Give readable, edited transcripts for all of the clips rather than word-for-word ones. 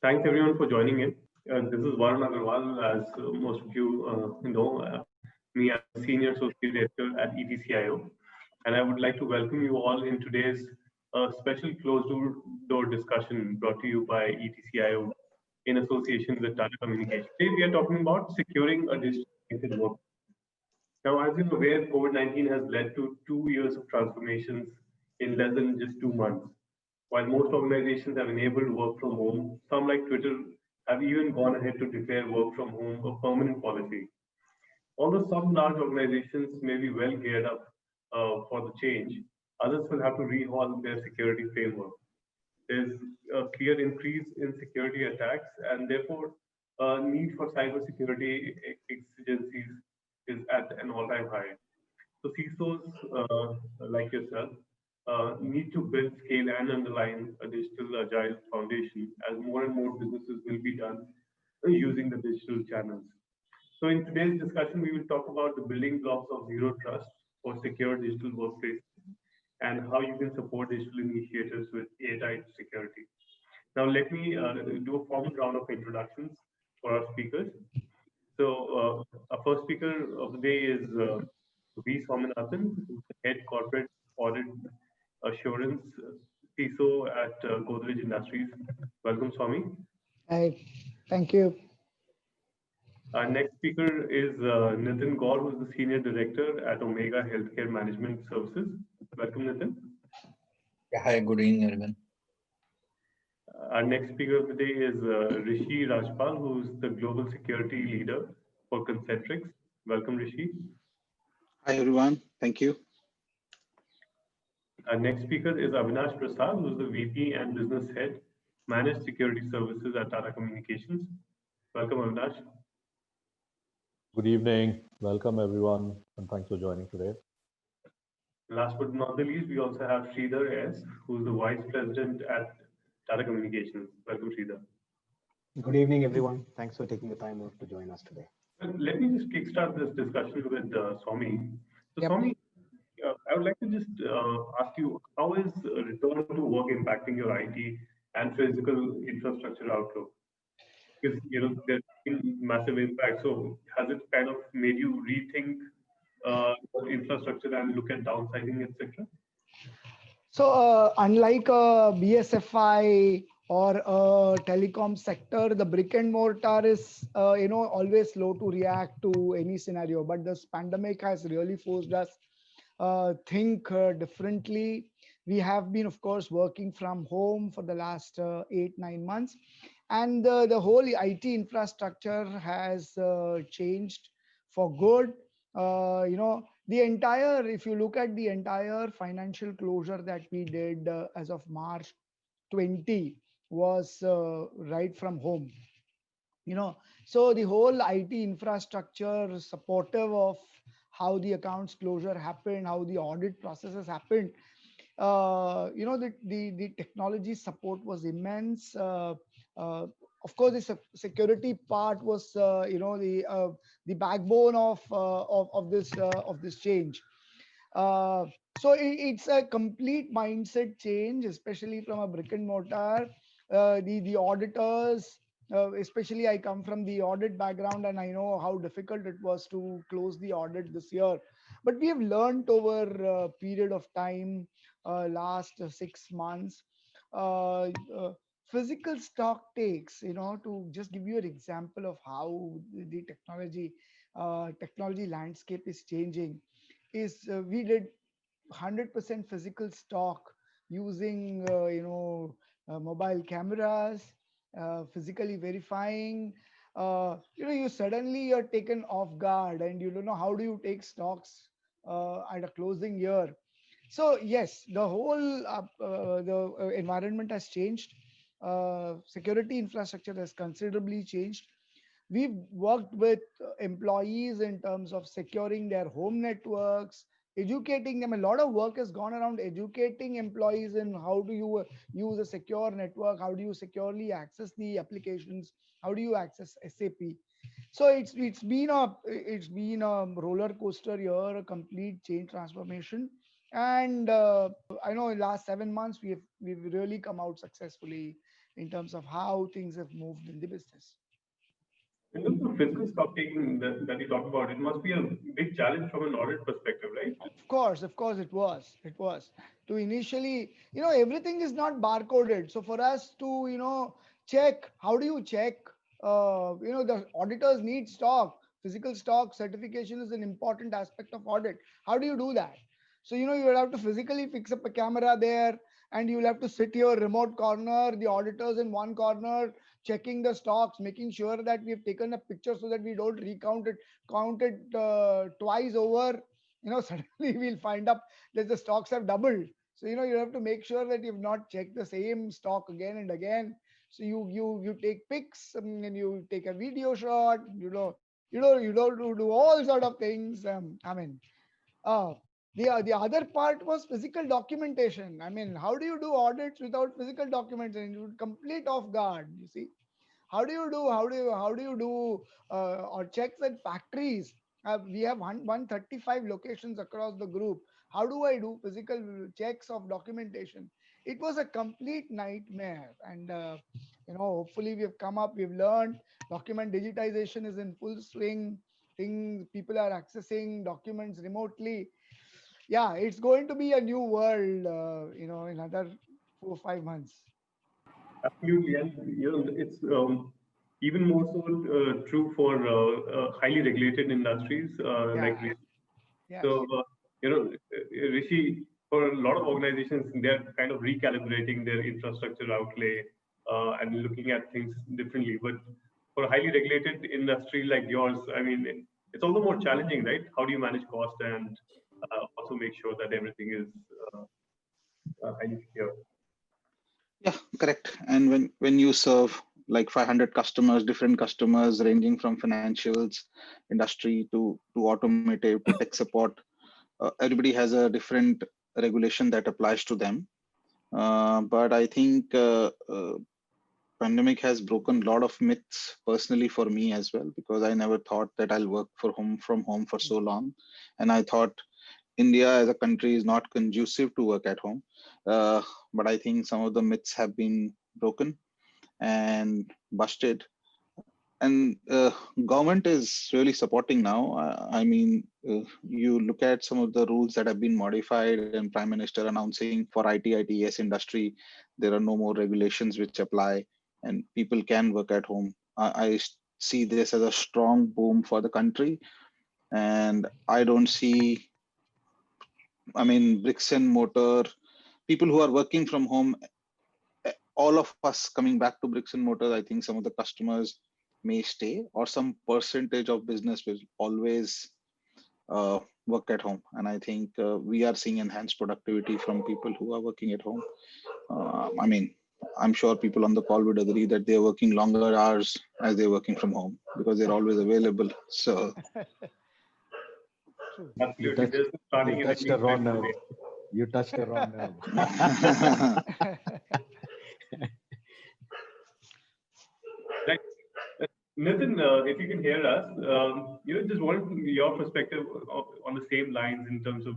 Thanks everyone for joining in. This is Varun Agarwal, as most of you know. Me, I'm a senior associate editor at ETCIO, and I would like to welcome you all in today's special closed door discussion brought to you by ETCIO in association with Tata Communications. Today we are talking about securing a distributed work. Now, as you're aware, COVID-19 has led to 2 years of transformations in less than just 2 months. While most organizations have enabled work from home, some like Twitter have even gone ahead to declare work from home a permanent policy. Although some large organizations may be well geared up for the change, others will have to rehaul their security framework. There's a clear increase in security attacks, and therefore, need for cybersecurity exigencies is at an all-time high. So CISOs like yourself need to build, scale, and underline a digital agile foundation as more and more businesses will be done using the digital channels. So in today's discussion, we will talk about the building blocks of zero trust for secure digital workplaces and how you can support digital initiatives with airtight security. Now, let me do a formal round of introductions for our speakers. So, our first speaker of the day is V. Swaminathan, who's the head corporate audit assurance CISO at Godrej Industries. Welcome, Swami. Hi, thank you. Our next speaker is Nitin Gaur, who's the senior director at Omega Healthcare Management Services. Welcome, Nitin. Yeah, hi, good evening, everyone. Our next speaker of the day is Rishi Rajpal, who's the global security leader for Concentrix. Welcome, Rishi. Hi everyone, thank you. Our next speaker is Avinash Prasad, who's the VP and Business Head, Managed Security Services at Tata Communications. Welcome, Avinash. Good evening. Welcome, everyone, and thanks for joining today. Last but not the least, we also have Sridhar S., who's the Vice President at Tata Communications. Welcome, Sridhar. Good evening, everyone. Thanks for taking the time out to join us today. Let me just kickstart this discussion with Swami. So, Yep. Swami, I would like to just ask you, how is return to work impacting your IT and physical infrastructure outlook? Because there's been massive impact. So, has it kind of made you rethink infrastructure and look at downsizing, etc.? So unlike a BSFI or a telecom sector, the brick and mortar is always slow to react to any scenario. But this pandemic has really forced us think differently. We have been, of course, working from home for the last 8-9 months, and the whole IT infrastructure has changed for good. The entire, if you look at the entire financial closure that we did as of March 20 was right from home. So the whole IT infrastructure supportive of how the accounts closure happened, how the audit processes happened. The technology support was immense. Of course, the security part was the backbone of this change. So it's a complete mindset change, especially from a brick and mortar. The auditors, especially I come from the audit background, and I know how difficult it was to close the audit this year. But we have learned over a period of time, last 6 months. Physical stock takes, to just give you an example of how the technology landscape is changing, is we did 100% physical stock using mobile cameras, physically verifying. You suddenly you're taken off guard and you don't know how do you take stocks at a closing year. So yes, the whole environment has changed. Security infrastructure has considerably changed. We've worked with employees in terms of securing their home networks, educating them. A lot of work has gone around educating employees in how do you use a secure network, how do you securely access the applications, how do you access SAP. So it's been a roller coaster year, a complete change transformation. And I know in last 7 months we've really come out successfully. in terms of how things have moved in the business. In terms of physical stock taking that you talked about, it must be a big challenge from an audit perspective, right? Of course, it was. It was to initially, everything is not barcoded. So for us to, check, how do you check? The auditors need stock. Physical stock certification is an important aspect of audit. How do you do that? So, you will have to physically fix up a camera there, and you'll have to sit your remote corner, the auditors in one corner, checking the stocks, making sure that we've taken a picture so that we don't count it twice over. Suddenly we'll find up that the stocks have doubled. So you have to make sure that you've not checked the same stock again and again. So you take pics, and you take a video shot. You don't do all sort of things. Uh, the other part was physical documentation. I mean, how do you do audits without physical documents? And you would complete off guard. You see, how do you do or checks at factories? We have 135 locations across the group. How do I do physical checks of documentation? It was a complete nightmare, and hopefully we've learned. Document digitization is in full swing. Things people are accessing documents remotely. Yeah, it's going to be a new world, in another 4 or 5 months. Absolutely, and it's even more so true for highly regulated industries Yeah, like this. yes. So, Rishi, for a lot of organizations, they're kind of recalibrating their infrastructure outlay and looking at things differently. But for a highly regulated industry like yours, I mean, it's all the more challenging, right? How do you manage cost and also make sure that everything is highly secure? Yeah, correct. And when you serve like 500 customers, different customers ranging from financials, industry to automotive to tech support, everybody has a different regulation that applies to them. But I think pandemic has broken a lot of myths personally for me as well, because I never thought that I'll work from home for so long, and I thought India as a country is not conducive to work at home. Uh, but I think some of the myths have been broken and busted. And government is really supporting now. I mean, you look at some of the rules that have been modified, and Prime Minister announcing for IT ITES industry, there are no more regulations which apply, and people can work at home. I see this as a strong boom for the country, and I don't see, I mean, bricks and mortar, people who are working from home, all of us coming back to bricks and mortar. I think some of the customers may stay, or some percentage of business will always work at home. And I think we are seeing enhanced productivity from people who are working at home. I mean, I'm sure people on the call would agree that they're working longer hours as they're working from home because they're always available. So True. You Absolutely, touched, there's starting you in a touched a new raw trend nerve. today. You touched a raw nerve. Right. Nitin, if you can hear us, just wanted your perspective on the same lines in terms of,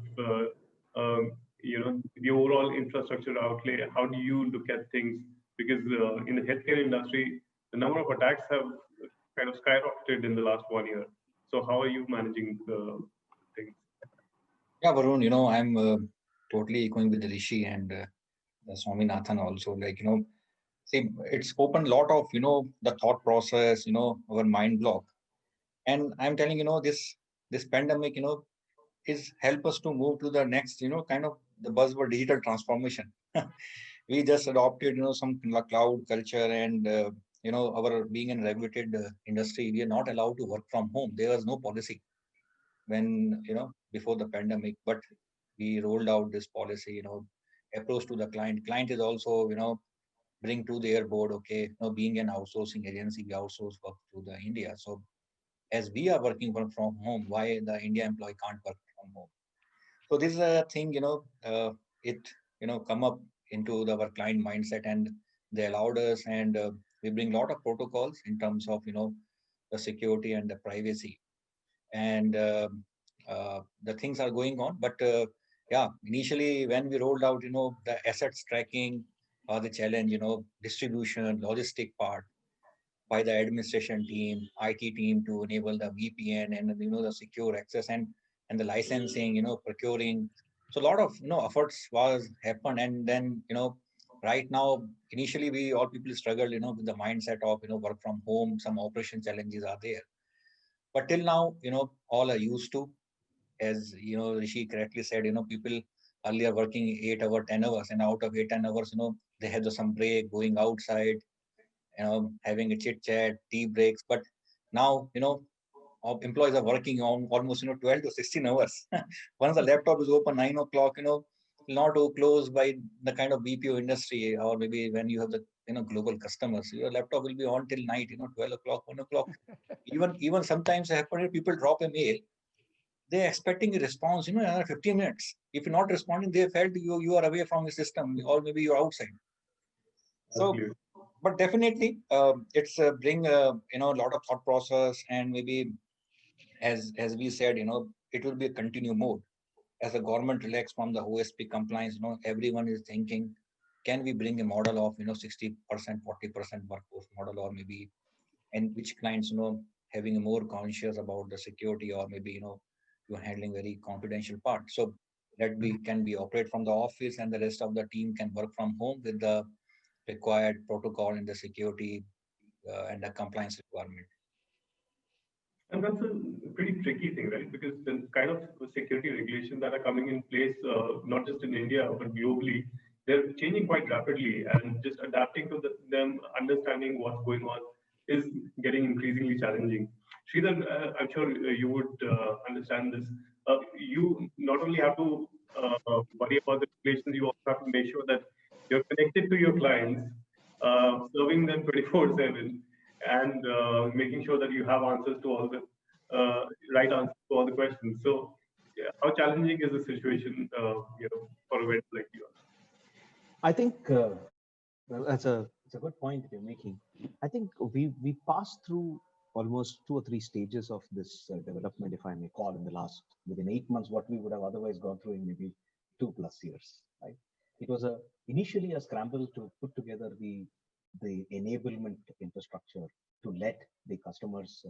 the overall infrastructure outlay. How do you look at things? Because in the healthcare industry, the number of attacks have kind of skyrocketed in the last 1 year. So how are you managing things? Yeah, Varun, I'm totally echoing with Rishi and Swaminathan also. Like, see, it's opened a lot of, the thought process, our mind block. And I'm telling, this pandemic, is help us to move to the next, kind of the buzzword digital transformation. We just adopted, some cloud culture, and, our being in regulated industry, we are not allowed to work from home. There was no policy when, before the pandemic, but we rolled out this policy, approach to the client is also, bring to their board, okay, being an outsourcing agency, we outsource work to the India. So as we are working from home, why the India employee can't work from home? So this is a thing, it, come up into our client mindset, and they allowed us, and we bring a lot of protocols in terms of, the security and the privacy. And the things are going on. But yeah, initially when we rolled out, the assets tracking, or the challenge, distribution, logistic part by the administration team, IT team to enable the VPN and the secure access and the licensing, procuring. So a lot of efforts was happened, and then right now initially we all people struggled with the mindset of work from home. Some operation challenges are there, but till now all are used to. As Rishi correctly said, people earlier working 8 hours, 10 hours, and out of 8 10 hours, they had some break, going outside, having a chit chat, tea breaks. But now, our employees are working on almost 12 to 16 hours. Once the laptop is open 9 o'clock, not to close by the kind of BPO industry, or maybe when you have the global customers, your laptop will be on till night, 12 o'clock, 1 o'clock. Even sometimes I have heard people drop a mail, they're expecting a response, another 15 minutes. If you're not responding, they felt you are away from the system, or maybe you're outside. So, Absolutely. but definitely, it's bring a lot of thought process, and maybe as we said, it will be a continue mode as the government relax from the OSP compliance. Everyone is thinking, can we bring a model of 60%, 40% workforce model, or maybe, and which clients having a more conscious about the security, or maybe you're handling very confidential part. So that we can be operate from the office, and the rest of the team can work from home with the required protocol and the security and the compliance requirement. And that's a pretty tricky thing, right? Because the kind of security regulations that are coming in place, not just in India, but globally, they're changing quite rapidly, and just adapting to them, understanding what's going on is getting increasingly challenging. Sridhar, I'm sure you would understand this. You not only have to worry about the regulations, you also have to make sure that you're connected to your clients, serving them 24/7, and making sure that you have answers to all the right answers to all the questions. So, yeah, how challenging is the situation, for a vendor like yours? I think well, it's a good point you're making. I think we passed through almost 2 or 3 stages of this development, if I may call, in the last within 8 months, what we would have otherwise gone through in maybe 2+ years. Right? It was initially a scramble to put together the enablement infrastructure to let the customers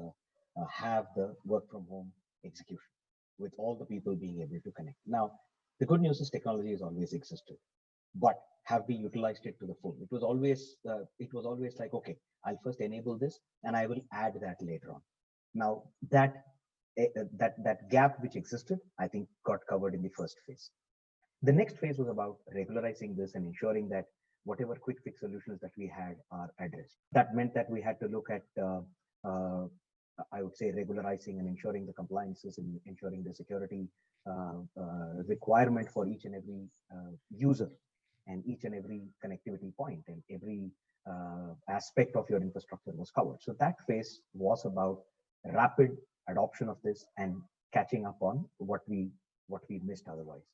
have the work from home execution, with all the people being able to connect. Now, the good news is technology has always existed, but have we utilized it to the full? It was always like, okay, I'll first enable this and I will add that later on. Now that gap which existed, I think, got covered in the first phase. The next phase was about regularizing this and ensuring that whatever quick fix solutions that we had are addressed. That meant that we had to look at, uh, I would say, regularizing and ensuring the compliances and ensuring the security requirement for each and every user and each and every connectivity point, and every aspect of your infrastructure was covered. So that phase was about rapid adoption of this and catching up on what we missed otherwise.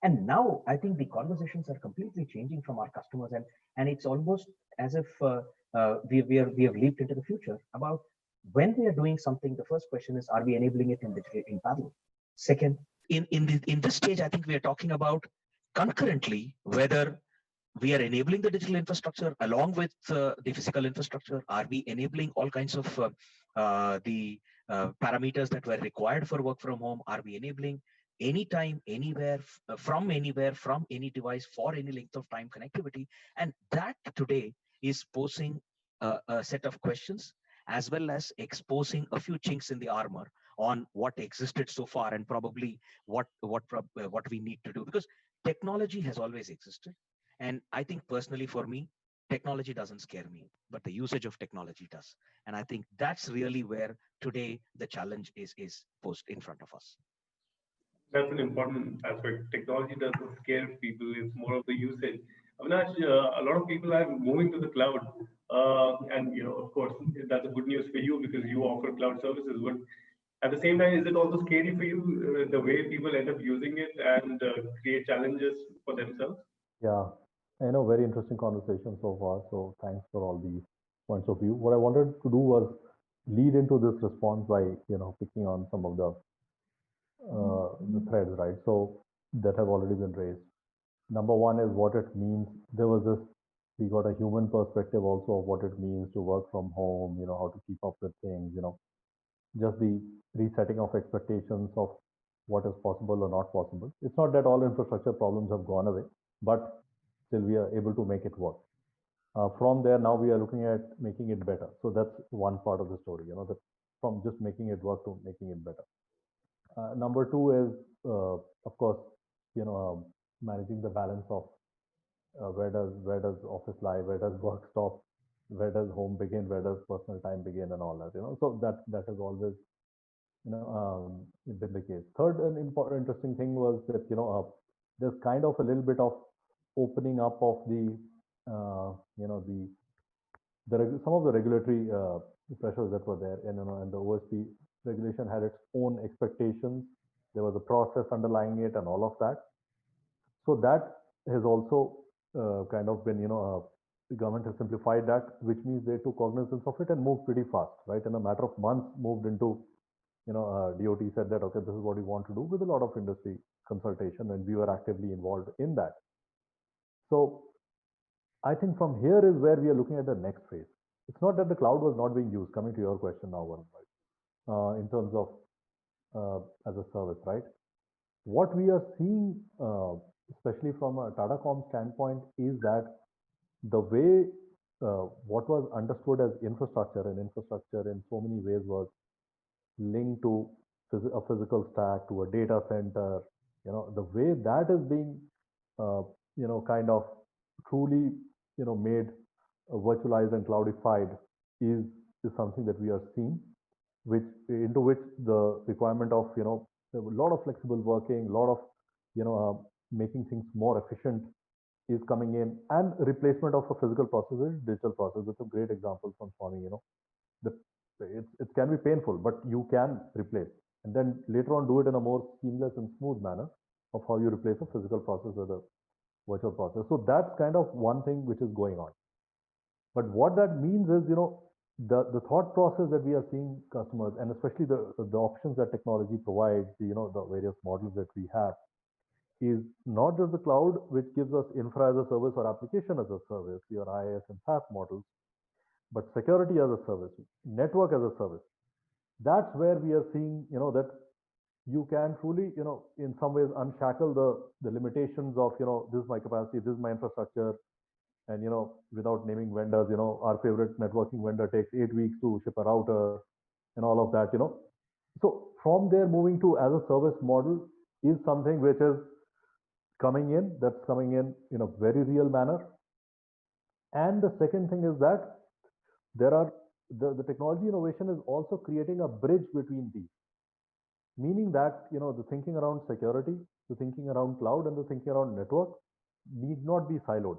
And now I think the conversations are completely changing from our customers, and it's almost as if we have leaped into the future. About when we are doing something, the first question is, are we enabling it in parallel? Second, in this stage, I think we are talking about concurrently whether we are enabling the digital infrastructure along with the physical infrastructure. Are we enabling all kinds of the parameters that were required for work from home? Are we enabling anytime, anywhere, from any device for any length of time connectivity? And that today is posing a set of questions, as well as exposing a few chinks in the armor on what existed so far, and probably what we need to do, because technology has always existed. And I think personally for me, technology doesn't scare me, but the usage of technology does. And I think that's really where today the challenge is posed in front of us. That's an important aspect. Technology doesn't scare people; it's more of the usage. Avinash, a lot of people are moving to the cloud, and of course, that's a good news for you because you offer cloud services. But at the same time, is it also scary for you the way people end up using it and create challenges for themselves? Yeah, very interesting conversation so far. So thanks for all these points of view. What I wanted to do was lead into this response by, picking on some of the threads, right? So that have already been raised. Number one is what it means. There was this We got a human perspective also of what it means to work from home, how to keep up with things, just the resetting of expectations of what is possible or not possible. It's not that all infrastructure problems have gone away, but still we are able to make it work. From there, now we are looking at making it better. So that's one part of the story, that from just making it work to making it better. Number two is, of course, managing the balance of where does office lie, where does work stop, where does home begin, where does personal time begin, and all that. So that has always been the case. Third, an important interesting thing was that there's kind of a little bit of opening up of the some of the regulatory pressures that were there, and the OSP regulation had its own expectations. There was a process underlying it, and all of that. So that has also kind of been, the government has simplified that, which means they took cognizance of it and moved pretty fast, right? In a matter of months, moved into, DOT said that, okay, this is what we want to do, with a lot of industry consultation, and we were actively involved in that. So I think from here is where we are looking at the next phase. It's not that the cloud was not being used, coming to your question now, Varun, right? In terms of as a service, right? What we are seeing, especially from a Tatacom standpoint, is that the way what was understood as infrastructure, and infrastructure in so many ways was linked to a physical stack, to a data center, the way that is being, kind of truly, made virtualized and cloudified is something that we are seeing, into which the requirement of, a lot of flexible working, a lot of, making things more efficient is coming in, and replacement of a physical process with digital process. That's a great example from Swami. The, it can be painful, but you can replace, and then later on do it in a more seamless and smooth manner of how you replace a physical process with a virtual process. So that's kind of one thing which is going on. But what that means is, the thought process that we are seeing customers, and especially the options that technology provides, the various models that we have, is not just the cloud, which gives us infra as a service or application as a service, your IaaS and SaaS models, but security as a service, network as a service. That's where we are seeing, that you can truly, in some ways unshackle the limitations of, this is my capacity, this is my infrastructure, and without naming vendors, our favorite networking vendor takes 8 weeks to ship a router, and all of that. So from there, moving to as a service model is something which is coming in, that's coming in a very real manner. And the second thing is that there are the technology innovation is also creating a bridge between these, meaning that the thinking around security, the thinking around cloud, and the thinking around network need not be siloed.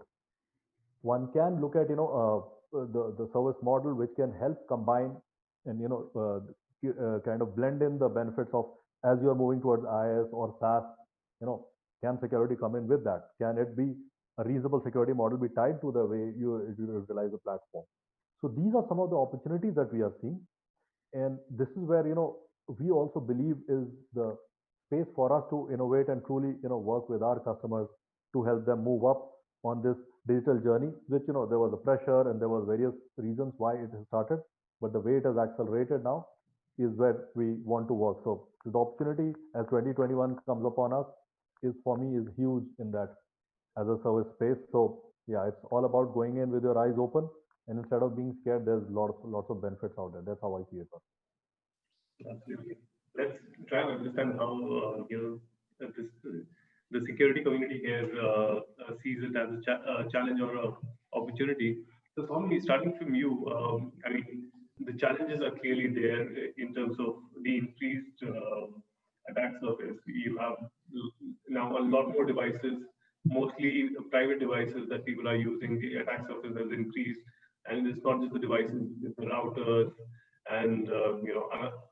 One can look at the service model, which can help combine and kind of blend in the benefits of, as you are moving towards IaaS or SaaS, can security come in with that? Can it be a reasonable security model be tied to the way you utilize the platform? So these are some of the opportunities that we are seeing, and this is where we also believe is the space for us to innovate and truly work with our customers to help them move up on this digital journey, which there was a pressure and there was various reasons why it has started, but the way it has accelerated now is where we want to work. So the opportunity as 2021 comes upon us is, for me, is huge in that as a service space. So yeah, it's all about going in with your eyes open, and instead of being scared, there's lots of benefits out there. That's how I see it. Absolutely. Let's try and understand how the security community here sees it as a challenge or a opportunity. So, Swami, starting from you, I mean, the challenges are clearly there in terms of the increased attack surface. You have now a lot more devices, mostly private devices that people are using. The attack surface has increased, and it's not just the devices, it's the routers and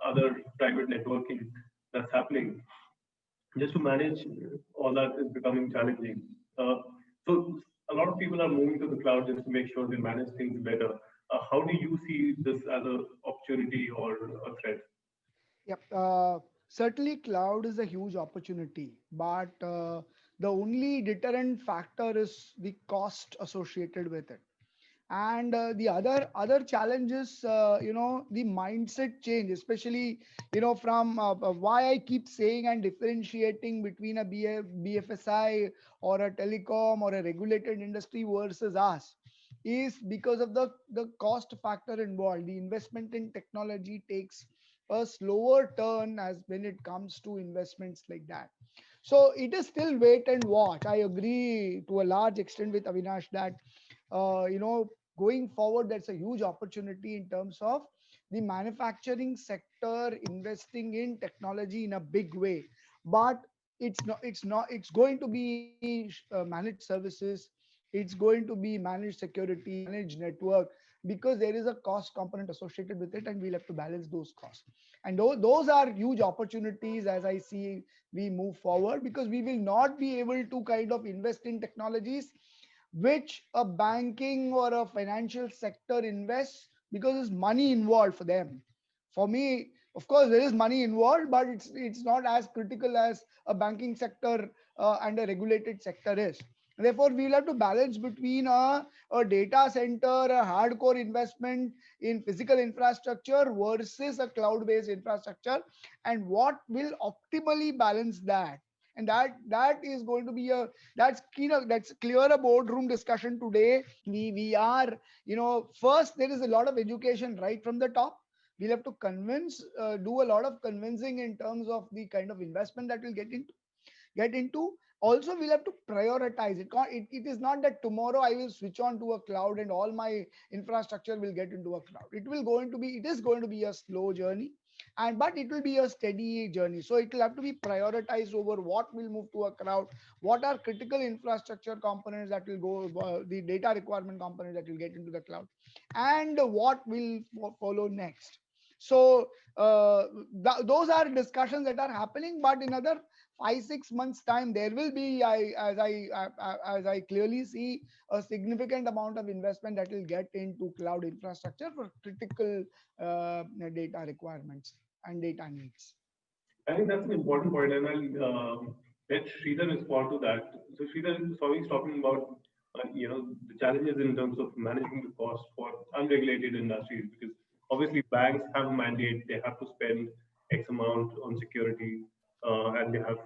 other private networking that's happening. Just to manage all that is becoming challenging. So a lot of people are moving to the cloud just to make sure they manage things better. How do you see this as an opportunity or a threat? Yep. Certainly, cloud is a huge opportunity, but The only deterrent factor is the cost associated with it. And the other challenges, the mindset change, especially from why I keep saying and differentiating between a BFSI or a telecom or a regulated industry versus us, is because of the cost factor involved. The investment in technology takes a slower turn as when it comes to investments like that. So it is still wait and watch. I agree to a large extent with Avinash that going forward, that's a huge opportunity in terms of the manufacturing sector investing in technology in a big way. But it's going to be managed services, it's going to be managed security, managed network, because there is a cost component associated with it, and we'll have to balance those costs. And those are huge opportunities as I see we move forward, because we will not be able to kind of invest in technologies which a banking or a financial sector invests, because there's money involved for them. For me, of course, there is money involved, but it's not as critical as a banking sector and a regulated sector is. Therefore, we'll have to balance between a data center, a hardcore investment in physical infrastructure versus a cloud-based infrastructure, and what will optimally balance that. And that is going to be a that's clear a boardroom discussion today. We are, first there is a lot of education right from the top. We'll have to do a lot of convincing in terms of the kind of investment that we'll get into. Also, we'll have to prioritize it. It is not that tomorrow I will switch on to a cloud and all my infrastructure will get into a cloud. It is going to be a slow journey, and but it will be a steady journey. So it will have to be prioritized over what will move to a cloud, what are critical infrastructure components that will go, the data requirement components that will get into the cloud, and what will follow next. So those are discussions that are happening, but in another 5 6 months time there will be, as I clearly see, a significant amount of investment that will get into cloud infrastructure for critical data requirements and data needs. I think that's an important point, and I'll let Sridhar respond to that. So Sridhar, Swami is talking about the challenges in terms of managing the cost for unregulated industries, because obviously banks have a mandate; they have to spend X amount on security, and they have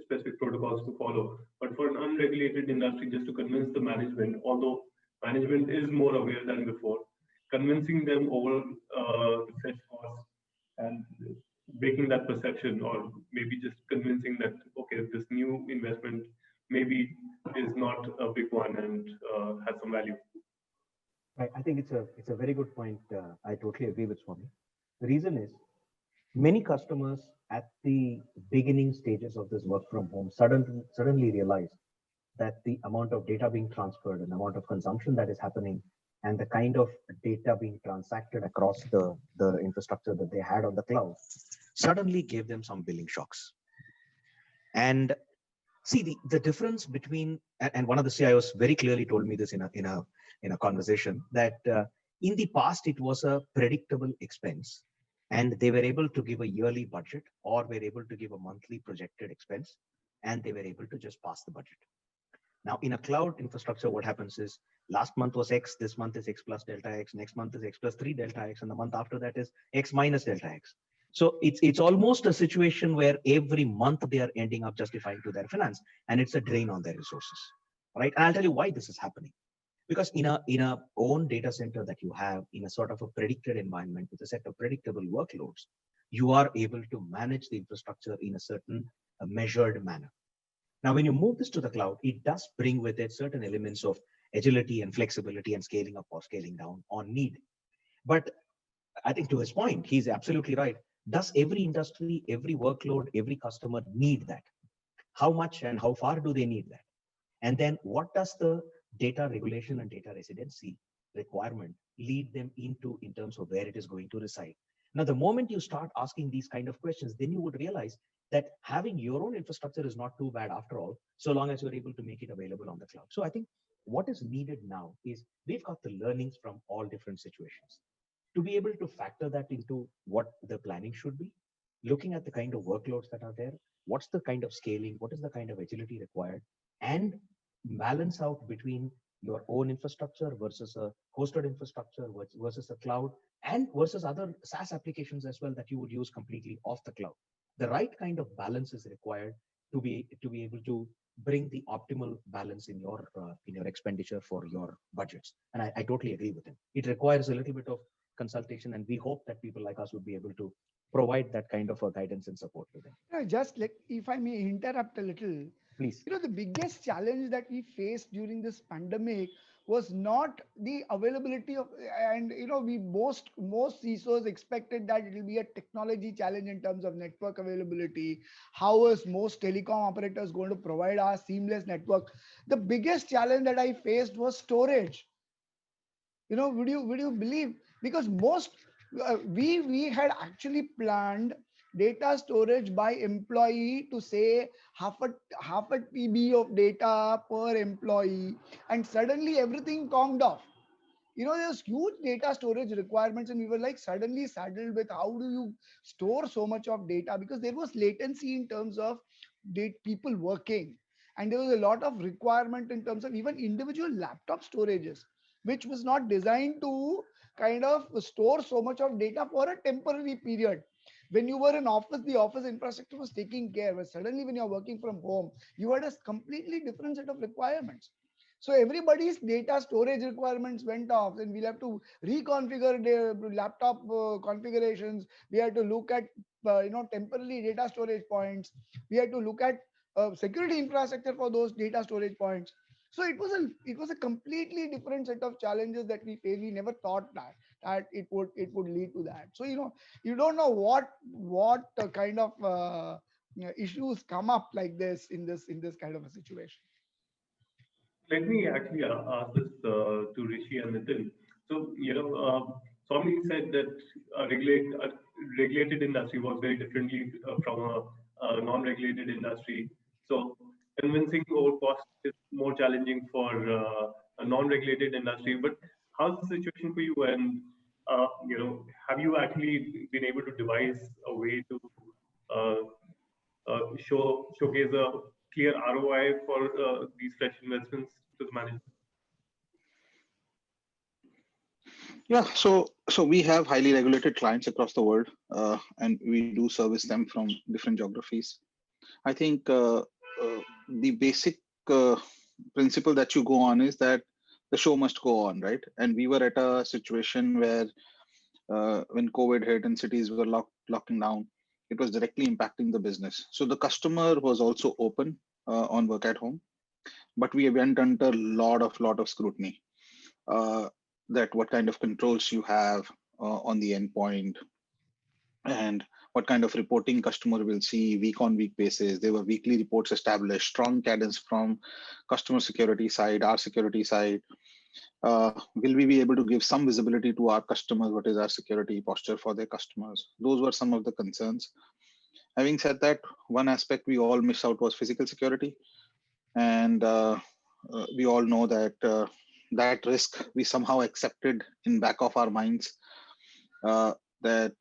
specific protocols to follow. But for an unregulated industry, just to convince the management, although management is more aware than before, convincing them over the set costs and breaking that perception, or maybe just convincing that okay, this new investment maybe is not a big one and has some value. I think it's a very good point. I totally agree with Swami. The reason is many customers at the beginning stages of this work from home suddenly realize that the amount of data being transferred and the amount of consumption that is happening and the kind of data being transacted across the infrastructure that they had on the cloud suddenly gave them some billing shocks. And see the difference between, and one of the CIOs very clearly told me this in a conversation, that in the past it was a predictable expense and they were able to give a yearly budget or were able to give a monthly projected expense and they were able to just pass the budget. Now in a cloud infrastructure, what happens is last month was X, this month is X plus delta X, next month is X plus 3 delta X, and the month after that is X minus delta X. So it's almost a situation where every month they are ending up justifying to their finance, and it's a drain on their resources, right? And I'll tell you why this is happening. Because in a own data center that you have in a sort of a predicted environment with a set of predictable workloads, you are able to manage the infrastructure in a certain measured manner. Now, when you move this to the cloud, it does bring with it certain elements of agility and flexibility and scaling up or scaling down on need. But I think to his point, he's absolutely right. Does every industry, every workload, every customer need that? How much and how far do they need that? And then what does the data regulation and data residency requirement lead them into in terms of where it is going to reside? Now, the moment you start asking these kind of questions, then you would realize that having your own infrastructure is not too bad after all, so long as you're able to make it available on the cloud. So I think what is needed now is we've got the learnings from all different situations to be able to factor that into what the planning should be, looking at the kind of workloads that are there, what's the kind of scaling, what is the kind of agility required, and balance out between your own infrastructure versus a hosted infrastructure versus a cloud and versus other SaaS applications as well that you would use completely off the cloud. The right kind of balance is required to be able to bring the optimal balance in your expenditure for your budgets. And I totally agree with him. It requires a little bit of consultation, and we hope that people like us would be able to provide that kind of a guidance and support to them. Just like, if I may interrupt a little, Please. the biggest challenge that we faced during this pandemic was not the availability of, and we most CISOs expected that it will be a technology challenge in terms of network availability. How is most telecom operators going to provide our seamless network? The biggest challenge that I faced was storage. Would you believe? Because most we had actually planned data storage by employee to say half a TB of data per employee, and suddenly everything conked off. There's huge data storage requirements, and we were like suddenly saddled with how do you store so much of data, because there was latency in terms of people working, and there was a lot of requirement in terms of even individual laptop storages, which was not designed to kind of store so much of data for a temporary period. When you were in office, the office infrastructure was taking care, but suddenly when you're working from home, you had a completely different set of requirements. So everybody's data storage requirements went off, and we'll have to reconfigure their laptop configurations. We had to look at temporary data storage points. We had to look at security infrastructure for those data storage points. So it was a completely different set of challenges that we faced. We never thought that it would lead to that. So you don't know what kind of issues come up like this in this kind of a situation. Let me actually ask this to Rishi and Nitin. So, Swami said that regulated industry works very differently from a non-regulated industry. So, convincing over cost is more challenging for a non-regulated industry. But how's the situation for you? And have you actually been able to devise a way to uh, showcase a clear ROI for these fresh investments to the management? Yeah, so we have highly regulated clients across the world, and we do service them from different geographies. I think the basic principle that you go on is that the show must go on, right? And we were at a situation where when COVID hit and cities were locking down, it was directly impacting the business. So the customer was also open on work at home, but we went under a lot of scrutiny. That what kind of controls you have on the endpoint, and what kind of reporting customer will see week on week basis. There were weekly reports established, strong cadence from customer security side, our security side. Will we be able to give some visibility to our customers? What is our security posture for their customers? Those were some of the concerns. Having said that, one aspect we all missed out was physical security. And we all know that that risk we somehow accepted in back of our minds, that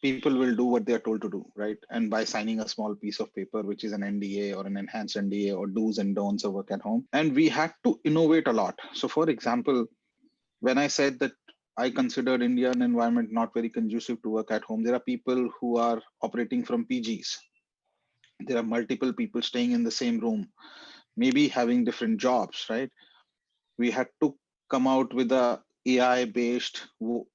people will do what they are told to do, right? And by signing a small piece of paper, which is an NDA or an enhanced NDA or do's and don'ts of work at home. And we had to innovate a lot. So for example, when I said that I considered Indian environment not very conducive to work at home, there are people who are operating from PGs. There are multiple people staying in the same room, maybe having different jobs, right? We had to come out with a AI-based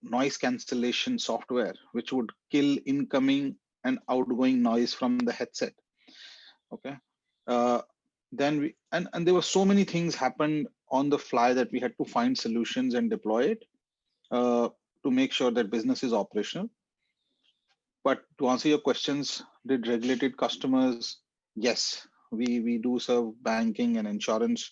noise cancellation software, which would kill incoming and outgoing noise from the headset. Okay. Then we and there were so many things happened on the fly that we had to find solutions and deploy it to make sure that business is operational. But to answer your questions, did regulated customers? Yes, we do serve banking and insurance.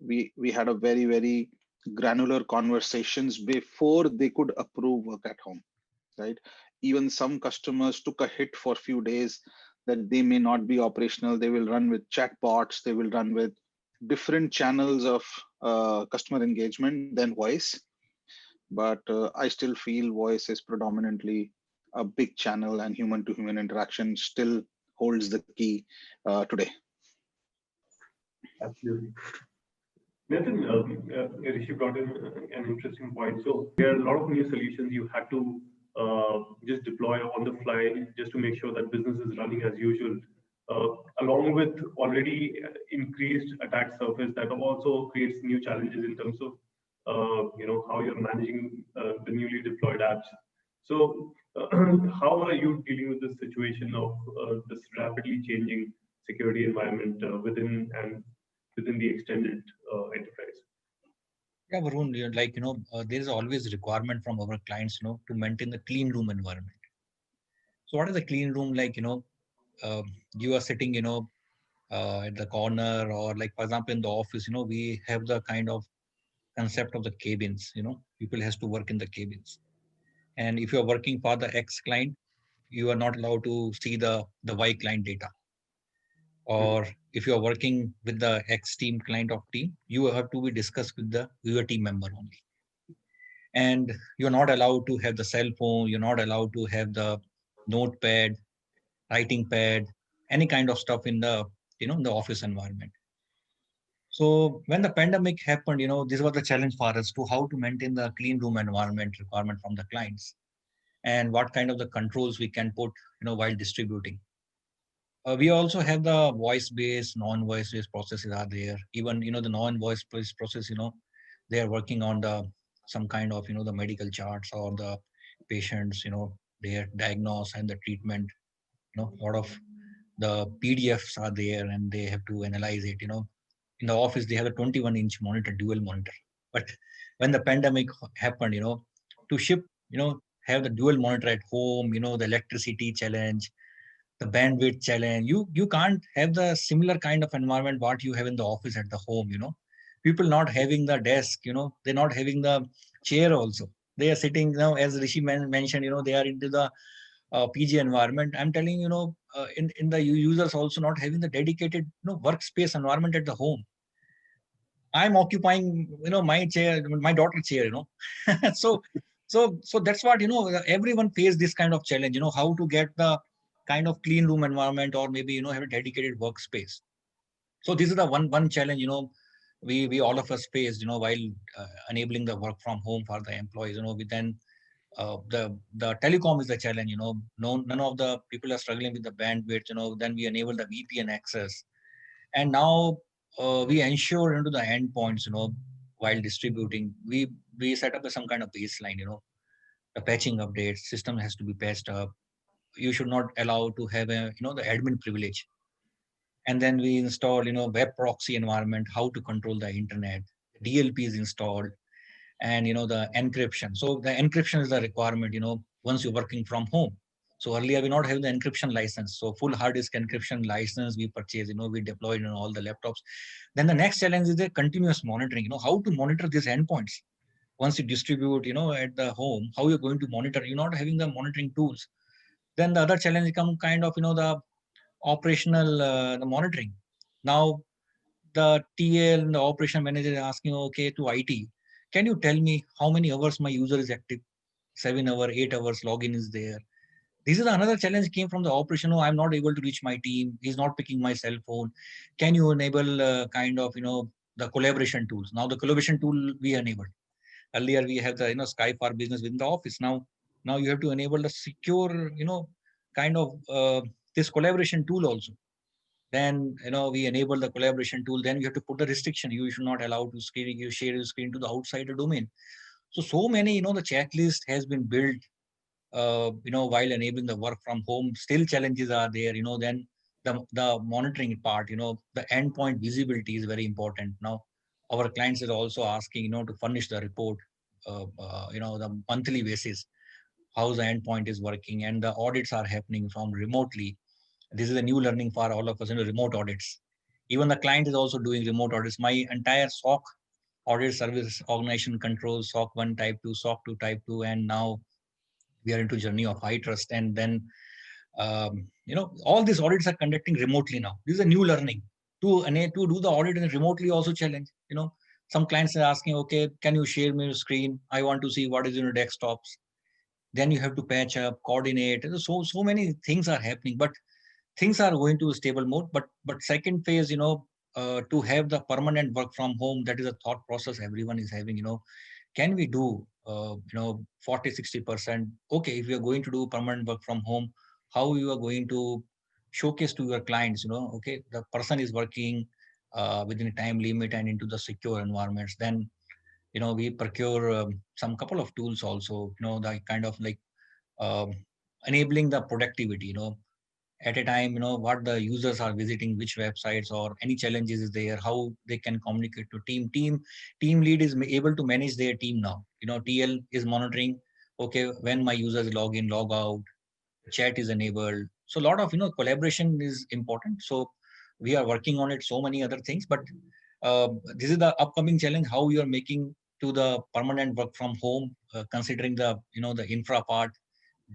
We had a very granular conversations before they could approve work at home, right? Even some customers took a hit for a few days that they may not be operational. They will run with chatbots. They will run with different channels of customer engagement than voice. But I still feel voice is predominantly a big channel and human to human interaction still holds the key today. Absolutely. Nathan, Rishi brought in an interesting point. So there are a lot of new solutions you had to just deploy on the fly just to make sure that business is running as usual, uh, along with already increased attack surface that also creates new challenges in terms of how you're managing the newly deployed apps. So how are you dealing with this situation of this rapidly changing security environment within the extended enterprise? Yeah, Varun, there is always requirement from our clients, to maintain the clean room environment. So what is a clean room like? Uh, you are sitting, at the corner, or like, for example, in the office, we have the kind of concept of the cabins, people has to work in the cabins. And if you're working for the X client, you are not allowed to see the Y client data. Or if you are working with the X team client of team, you have to be discussed with your team member only. And you're not allowed to have the cell phone, you're not allowed to have the notepad, writing pad, any kind of stuff in the office environment. So when the pandemic happened, this was the challenge for us to how to maintain the clean room environment requirement from the clients, and what kind of the controls we can put, while distributing. We also have the voice-based, non-voice-based processes are there. Even, the non-voice-based process, they are working on some kind of, the medical charts or the patients, their diagnose and the treatment. A lot of the PDFs are there and they have to analyze it. In the office, they have a 21-inch monitor, dual monitor. But when the pandemic happened, to ship, have the dual monitor at home, the electricity challenge, the bandwidth challenge, you can't have the similar kind of environment what you have in the office at the home. People not having the desk, they're not having the chair also. They are sitting now, as Rishi mentioned, they are into the PG environment. I'm telling in the users also not having the dedicated workspace environment at the home. I'm occupying my chair, my daughter's chair. So that's what everyone face this kind of challenge. How to get the kind of clean room environment, or maybe have a dedicated workspace. So this is the one challenge we all of us faced while enabling the work from home for the employees. We then the telecom is the challenge. None of the people are struggling with the bandwidth. Then we enable the VPN access, and now we ensure into the endpoints. While distributing, we set up some kind of baseline. The patching updates, system has to be patched up. You should not allow to have the admin privilege. And then we install web proxy environment, how to control the internet. DLP is installed, and the encryption. So the encryption is the requirement once you're working from home. So earlier we not have the encryption license, so full hard disk encryption license we purchase, we deployed on all the laptops. Then the next challenge is the continuous monitoring. How to monitor these endpoints once you distribute at the home. How you're going to monitor? You're not having the monitoring tools. Then the other challenge become kind of the operational the monitoring. Now the TL and the operation manager is asking, okay, to IT, can you tell me how many hours my user is active? 7 hours, 8 hours login is there. This is another challenge came from the operation. I'm not able to reach my team. He's not picking my cell phone. Can you enable kind of the collaboration tools? Now the collaboration tool we enabled. Earlier we have the Skype for business within the office. Now you have to enable the secure kind of this collaboration tool also. Then we enable the collaboration tool. Then we have to put the restriction. You should not allow to share your screen to the outsider domain. So many the checklist has been built while enabling the work from home. Still challenges are there. Then the monitoring part. The endpoint visibility is very important. Now our clients is also asking to furnish the report the monthly basis, how the endpoint is working, and the audits are happening from remotely. This is a new learning for all of us, remote audits. Even the client is also doing remote audits. My entire SOC audit service organization controls SOC 1 type 2, SOC 2 type 2, and now we are into journey of HITRUST. And then, all these audits are conducting remotely now. This is a new learning. To do the audit remotely also challenge. Some clients are asking, okay, can you share me your screen? I want to see what is in your desktops. then you have to patch up, coordinate. So many things are happening, but things are going to stable mode. But second phase, to have the permanent work from home, that is a thought process everyone is having. Can we do 40-60%? Okay, if you are going to do permanent work from home, how you are going to showcase to your clients? Okay, the person is working within a time limit and into the secure environments. Then we procure some couple of tools also. The kind of like um, enabling the productivity. At a time, what the users are visiting, which websites, or any challenges is there, how they can communicate to team lead is able to manage their team now. TL is monitoring, okay, when my users log in, log out, chat is enabled. So a lot of collaboration is important. So we are working on it, so many other things, but this is the upcoming challenge, how you are making to the permanent work from home, considering the the infra part,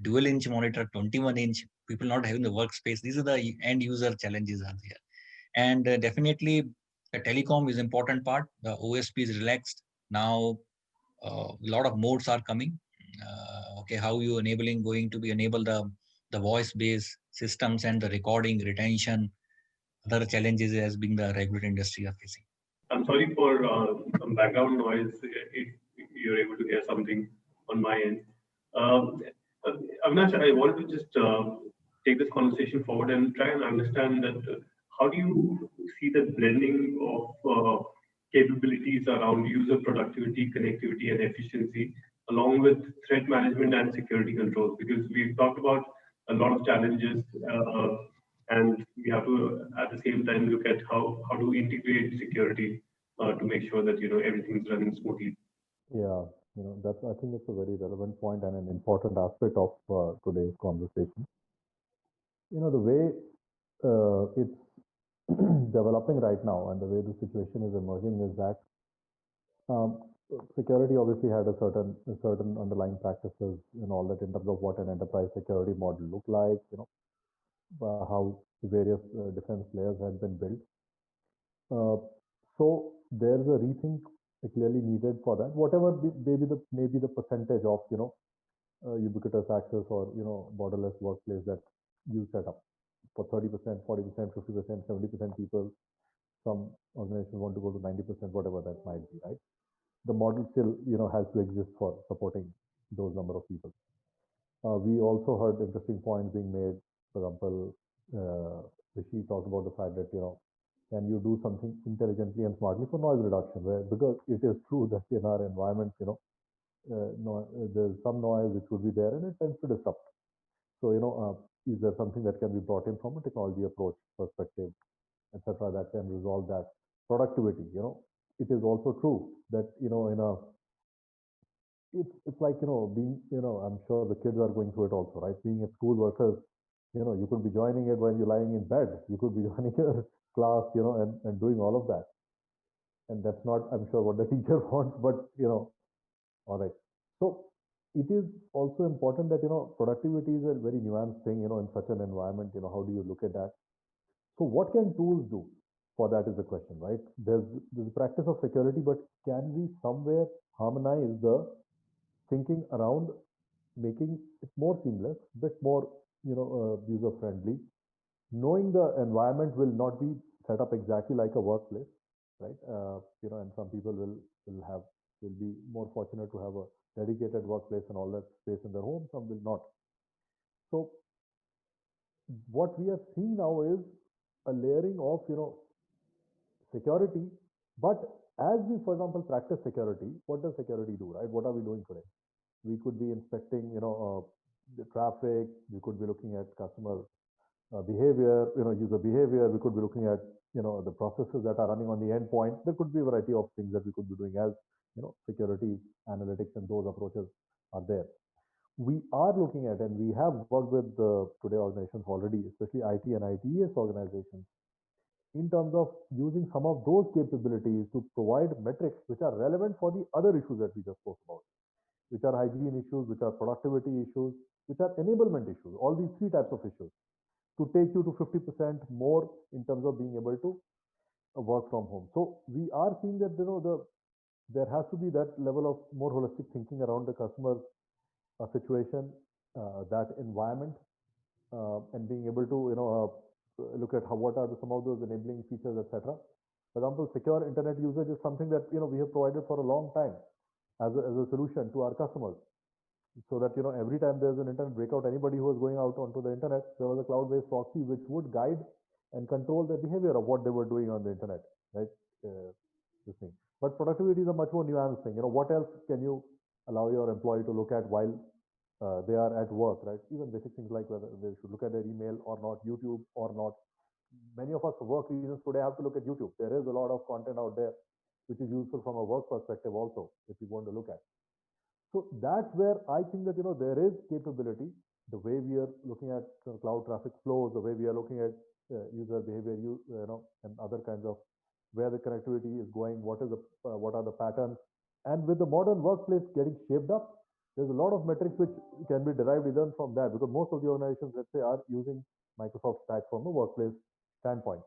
dual inch monitor, 21-inch, people not having the workspace. These are the end user challenges are there. And definitely the telecom is important part. The OSP is relaxed. Now a lot of modes are coming. Okay, how you enabling going to be enable the voice based systems and the recording retention, other challenges as being the regulatory industry are facing. I'm sorry for some background noise if you're able to hear something on my end. Um, Avinash, I wanted to just take this conversation forward and try and understand that how do you see the blending of capabilities around user productivity, connectivity, and efficiency, along with threat management and security controls? Because we've talked about a lot of challenges, and we have to at the same time look at how to integrate security to make sure that everything's running smoothly. Yeah, that's, I think it's a very relevant point and an important aspect of today's conversation. The way it's developing right now and the way the situation is emerging is that um, security obviously had a certain underlying practices and all that in terms of what an enterprise security model look like, how various defense layers had been built. So there's a rethink clearly needed for that. Whatever maybe the percentage of ubiquitous access or borderless workplace that you set up for 30%, 40%, 50%, 70% people. Some organizations want to go to 90%, whatever that might be, right? The model still has to exist for supporting those number of people. We also heard interesting points being made. For example, Rishi talked about the fact that can you do something intelligently and smartly for noise reduction? Because it is true that in our environment, there's some noise which would be there and it tends to disrupt. So is there something that can be brought in from a technology approach perspective, etc., that can resolve that? Productivity, it is also true that in a it's like being I'm sure the kids are going through it also, right? Being at school versus you could be joining it while you're lying in bed, you could be joining your class, and doing all of that, and that's not, I'm sure, what the teacher wants, but all right. So it is also important that productivity is a very nuanced thing, in such an environment. How do you look at that? So what can tools do for that is the question, right? There's a practice of security, but can we somewhere harmonize the thinking around making it more seamless, bit more user friendly, knowing the environment will not be set up exactly like a workplace, right? And some people will be more fortunate to have a dedicated workplace and all that space in their home. Some will not. So what we are seeing now is a layering of security. But as we, for example, practice security, what does security do, right? What are we doing today? We could be inspecting, the traffic. We could be looking at customer behavior, user behavior. We could be looking at, the processes that are running on the endpoint. There could be a variety of things that we could be doing as, security analytics and those approaches are there. We are looking at, and we have worked with today organizations already, especially IT and ITES organizations, in terms of using some of those capabilities to provide metrics which are relevant for the other issues that we just spoke about, which are hygiene issues, which are productivity issues, which are enablement issues, all these three types of issues, to take you to 50% more in terms of being able to work from home. So we are seeing that there has to be that level of more holistic thinking around the customer a situation, that environment, and being able to look at what are some of those enabling features, etc. For example, secure internet usage is something that we have provided for a long time as a solution to our customers, so that every time there's an internet breakout, anybody who was going out onto the internet, there was a cloud-based proxy which would guide and control the behavior of what they were doing on the internet, right? This thing. But productivity is a much more nuanced thing. What else can you allow your employee to look at while they are at work, right? Even basic things like whether they should look at their email or not, YouTube or not. Many of us for work reasons today have to look at YouTube. There is a lot of content out there which is useful from a work perspective also, if you want to look at. So that's where I think that there is capability. The way we are looking at cloud traffic flows, the way we are looking at user behavior, and other kinds of where the connectivity is going, what are the patterns, and with the modern workplace getting shaped up, there's a lot of metrics which can be derived even from that, because most of the organizations, let's say, are using Microsoft Stack from a workplace standpoint.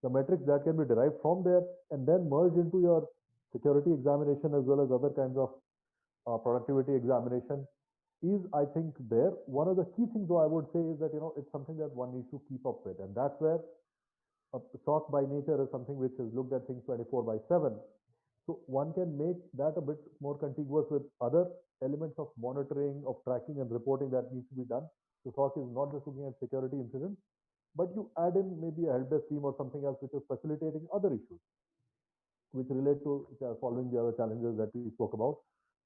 The metrics that can be derived from there and then merged into your security examination as well as other kinds of productivity examination is, I think, there. One of the key things, though, I would say is that it's something that one needs to keep up with, and that's where a SOC by nature is something which is looked at things 24/7. So one can make that a bit more contiguous with other elements of monitoring, of tracking and reporting that needs to be done. So SOC is not just looking at security incidents, but you add in maybe a help desk team or something else which is facilitating other issues which relate to solving the other challenges that we spoke about,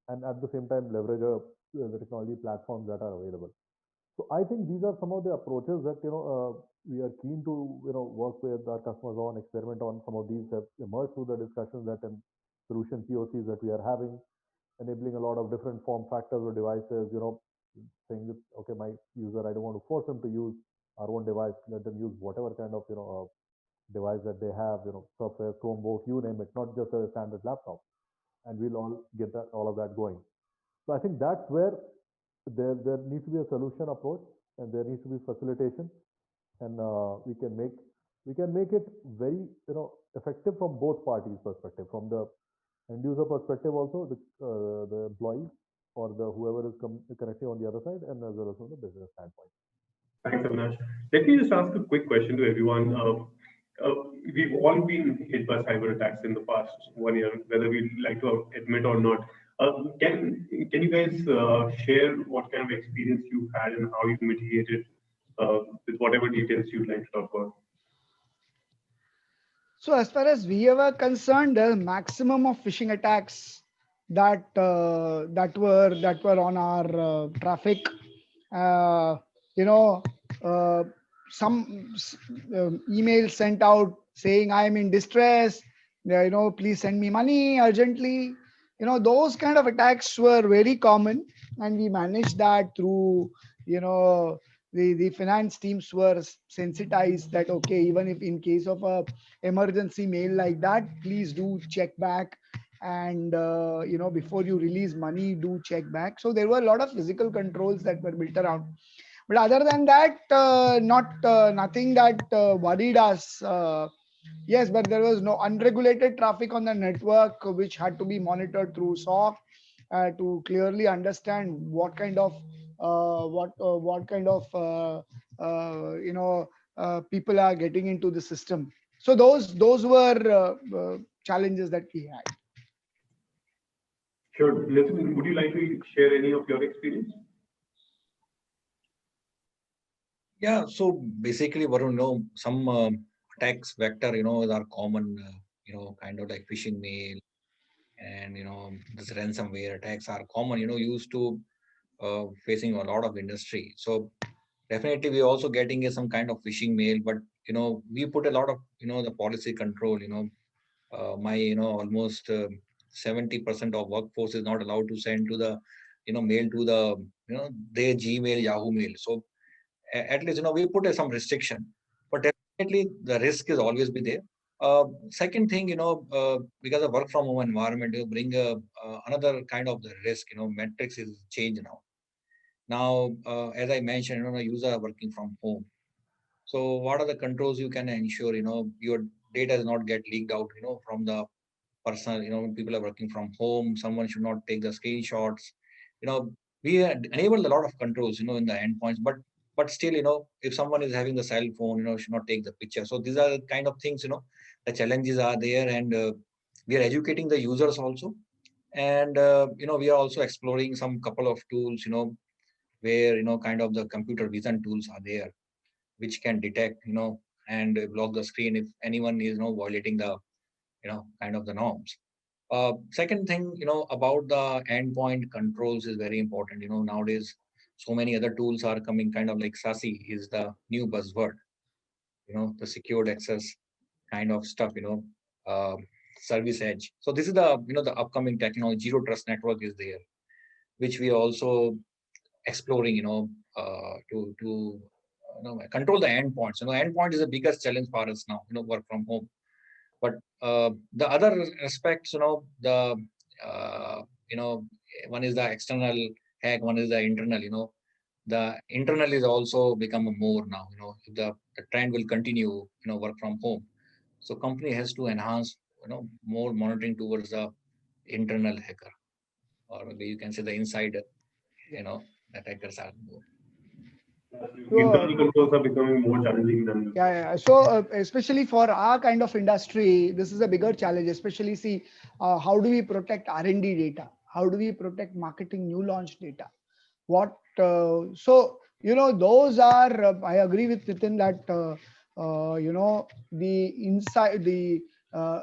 and at the same time leverage the technology platforms that are available. So I think these are some of the approaches that we are keen to work with our customers on, experiment on. Some of these have emerged through the discussions that and solution POCs that we are having, enabling a lot of different form factors or devices. Saying that, okay, my user, I don't want to force them to use our own device. Let them use whatever kind of device that they have. Surface, Chromebook, you name it, not just a standard laptop, and we'll all get all of that going. So I think that's where there needs to be a solution approach, and there needs to be facilitation, and we can make it very effective from both parties' perspective, from the end user perspective also, the employee or the whoever is connecting on the other side, and as well as from the business standpoint. Thanks, Avinash. Let me just ask a quick question to everyone. We've all been hit by cyber attacks in the past 1 year, whether we like to admit or not. Can you guys share what kind of experience you had and how you mitigated with whatever details you'd like to talk about? So as far as we were concerned, the maximum of phishing attacks that were on our traffic, uh, you know, uh, some emails sent out saying I am in distress, please send me money urgently. Those kind of attacks were very common, and we managed that through the finance teams were sensitized that, okay, even if in case of a emergency mail like that, please do check back, and before you release money, do check back. So there were a lot of physical controls that were built around, but other than that, nothing that worried us. Yes, but there was no unregulated traffic on the network which had to be monitored through SOC to clearly understand what kind of people are getting into the system. So those were challenges that we had. Sure. Nitin, would you like to share any of your experience? Yeah, so basically, Varun, some attacks vector, are common, kind of like phishing mail, and this ransomware attacks are common, used to facing a lot of industry. So definitely, we're also getting some kind of phishing mail, but we put a lot of the policy control. My almost 70% of workforce is not allowed to send to the mail to the their Gmail, Yahoo mail. So at least we put some restriction, but definitely the risk is always be there. Second thing, because of work from home environment, you bring another kind of the risk. Metrics is changed now. Now, as I mentioned, user are working from home. So what are the controls you can ensure? Your data does not get leaked out. From the personal. When people are working from home, someone should not take the screenshots. we enabled a lot of controls, in the endpoints, but still, if someone is having the cell phone, should not take the picture. So these are the kind of things, the challenges are there, and we are educating the users also. And, we are also exploring some couple of tools, where, kind of the computer vision tools are there, which can detect, and block the screen if anyone is, violating the, kind of the norms. Second thing, about the endpoint controls is very important. Nowadays, so many other tools are coming, kind of like SASE is the new buzzword, the secured access kind of stuff, uh, service edge. So this is the, the upcoming technology. Zero trust network is there, which we are also exploring, to control the endpoints. Endpoint is the biggest challenge for us now, work from home. But the other aspects, the one is the external hack, one is the internal. The internal is also become a more now. If the trend will continue, work from home. So company has to enhance, more monitoring towards the internal hacker, or maybe you can say the insider. The hackers are more. Internal controls are becoming more challenging than. Yeah. So especially for our kind of industry, this is a bigger challenge. Especially, see, how do we protect R&D data? How do we protect marketing new launch data? What? So those are. I agree with Nitin that the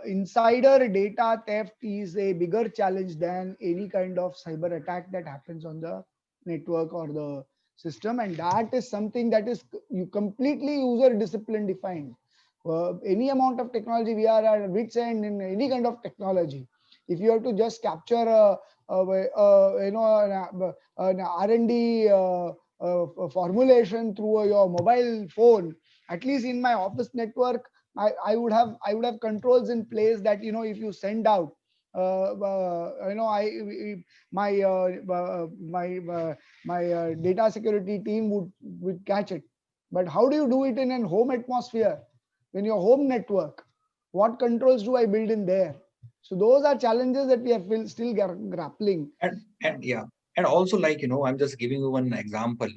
insider data theft is a bigger challenge than any kind of cyber attack that happens on the network or the system, and that is something that is you completely user discipline defined. Any amount of technology, we are at wits end in any kind of technology. If you have to just capture an R&D formulation through your mobile phone, at least in my office network, I would have controls in place that if you send out I my data security team would catch it. But how do you do it in a home atmosphere, in your home network? What controls do I build in there? So those are challenges that we are still grappling. And yeah, and also, like, I'm just giving you one example.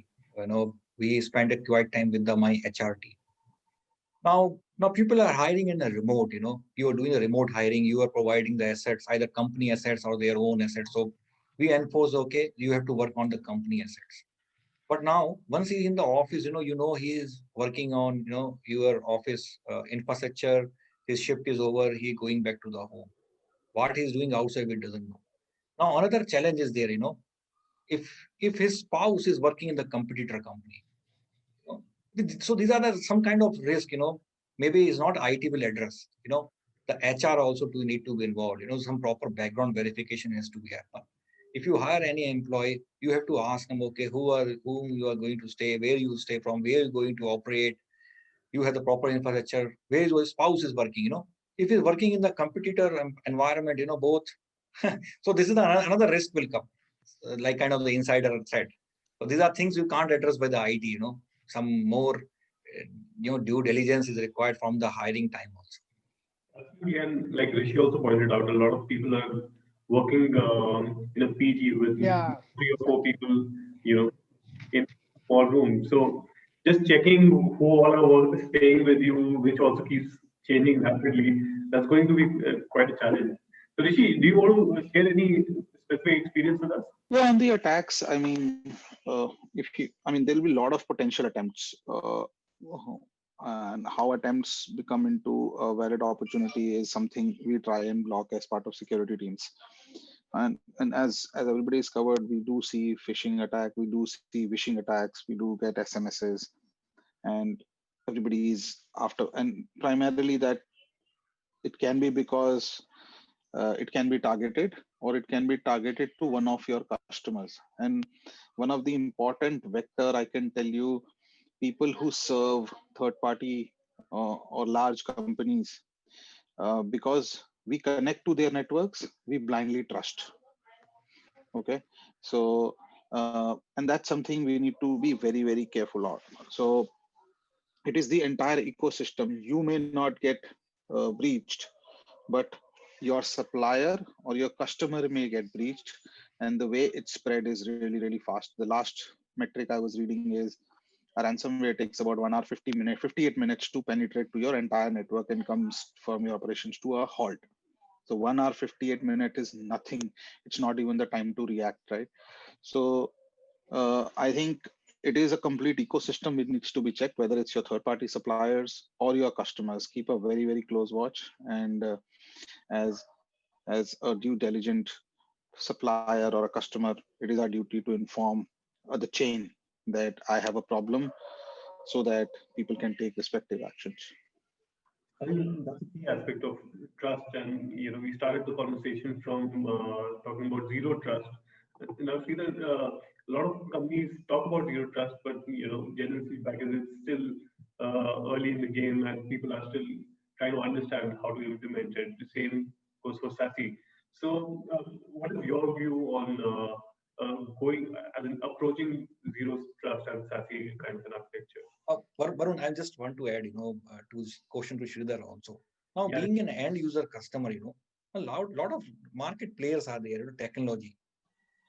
We spent a quite time with my HR team. Now people are hiring in a remote. You are doing a remote hiring. You are providing the assets, either company assets or their own assets. So we enforce, okay, you have to work on the company assets. But now, once he's in the office, he is working on, your office infrastructure. His shift is over. He going back to the home. What he's doing outside, it doesn't know. Now, another challenge is there, if his spouse is working in the competitor company. So these are some kind of risk, maybe it's not IT will address, the HR also do need to be involved, some proper background verification has to be happen. If you hire any employee, you have to ask them, okay, whom you are going to stay, where you stay from, where you're going to operate. You have the proper infrastructure, where your spouse is working, if he's working in the competitor environment, both. So this is another risk will come, like kind of the insider threat. So these are things you can't address by the IT, some more, due diligence is required from the hiring time also. Absolutely, and like Rishi also pointed out, a lot of people are working in a PG with 3 or 4 people, in a small room. So just checking who all are staying with you, which also keeps changing rapidly, that's going to be quite a challenge. So Rishi, do you want to share any specific experience with us? Yeah, on the attacks, there'll be a lot of potential attempts, and how attempts become into a valid opportunity is something we try and block as part of security teams. And as everybody is covered, we do see phishing attack, we do see phishing attacks, we do get SMSs, and everybody is after. And primarily that it can be because it can be targeted, or it can be targeted to one of your customers. And one of the important vector, I can tell you, people who serve third party or large companies, because we connect to their networks, we blindly trust. Okay, so and that's something we need to be very, very careful of. So it is the entire ecosystem. You may not get breached, but your supplier or your customer may get breached. and the way it spread is really, really fast. The last metric I was reading is a ransomware takes about 1 hour 58 minutes to penetrate to your entire network and comes from your operations to a halt. So 1 hour 58 minutes is nothing. It's not even the time to react, right? So I think it is a complete ecosystem which needs to be checked, whether it's your third-party suppliers or your customers. Keep a very, very close watch, and as a due diligent supplier or a customer, it is our duty to inform the chain that I have a problem, so that people can take respective actions. I think that's a key aspect of trust, and we started the conversation from talking about zero trust. And I see that a lot of companies talk about zero trust, but general feedback is it's still early in the game, and people are still trying to understand how to implement it. The same goes for SASE. So, what is your view on going as in approaching zero trust and SASE kind of an architecture? Varun, I just want to add, to this question to Sridhar also. Now, Yeah. being an end user customer, a lot of market players are there, technology.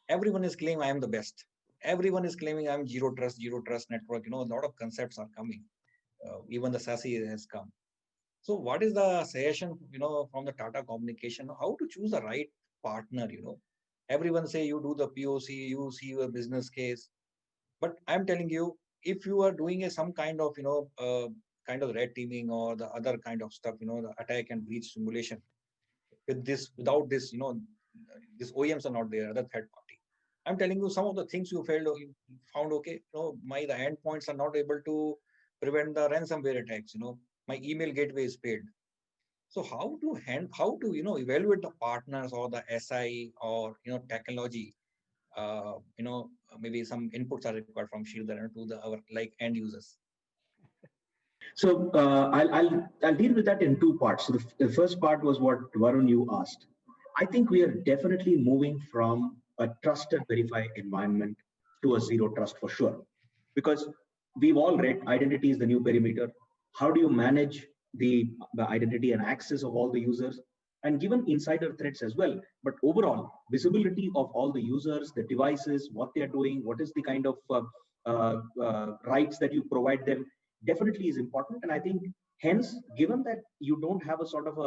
Everyone is claiming I am the best. Everyone is claiming I'm zero trust network. A lot of concepts are coming. Even the SASE has come. So what is the suggestion, from the Tata Communication, how to choose the right partner, Everyone say you do the POC, you see your business case. But I'm telling you, if you are doing some kind of, kind of red teaming or the other kind of stuff, the attack and breach simulation, without this, these OEMs are not there, other third party. I'm telling you, some of the things you found okay, the endpoints are not able to prevent the ransomware attacks, my email gateway is failed. So how to evaluate the partners or the SI or technology, maybe some inputs are required from Sridhar to our like end users. So I'll deal with that in two parts. So the first part was what Varun you asked. I think we are definitely moving from a trust and verify environment to a zero trust for sure, because we've all read identity is the new perimeter. How do you manage the identity and access of all the users, and given insider threats as well? But overall visibility of all the users, the devices, what they are doing, what is the kind of rights that you provide them, definitely is important. And I think hence, given that you don't have a sort of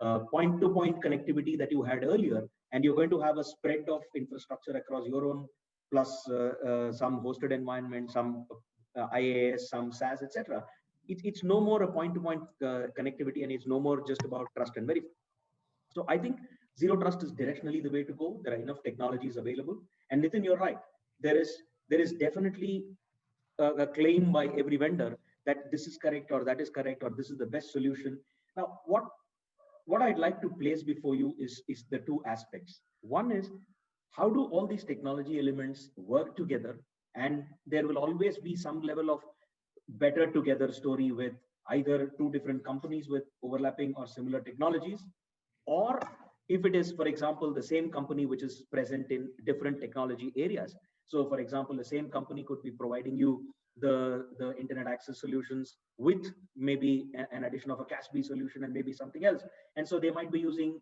a point-to-point connectivity that you had earlier, and you're going to have a spread of infrastructure across your own, plus some hosted environment, some IaaS, some SaaS, etc. It's no more a point-to-point connectivity, and it's no more just about trust and verify. So I think zero trust is directionally the way to go. There are enough technologies available, and Nitin, you're right. There is definitely a claim by every vendor that this is correct or that is correct or this is the best solution. Now, what I'd like to place before you is the two aspects. One is, how do all these technology elements work together? And there will always be some level of better together story with either two different companies with overlapping or similar technologies, or if it is, for example, the same company which is present in different technology areas. So, for example, the same company could be providing you the internet access solutions with maybe an addition of a CASB solution and maybe something else. And so they might be using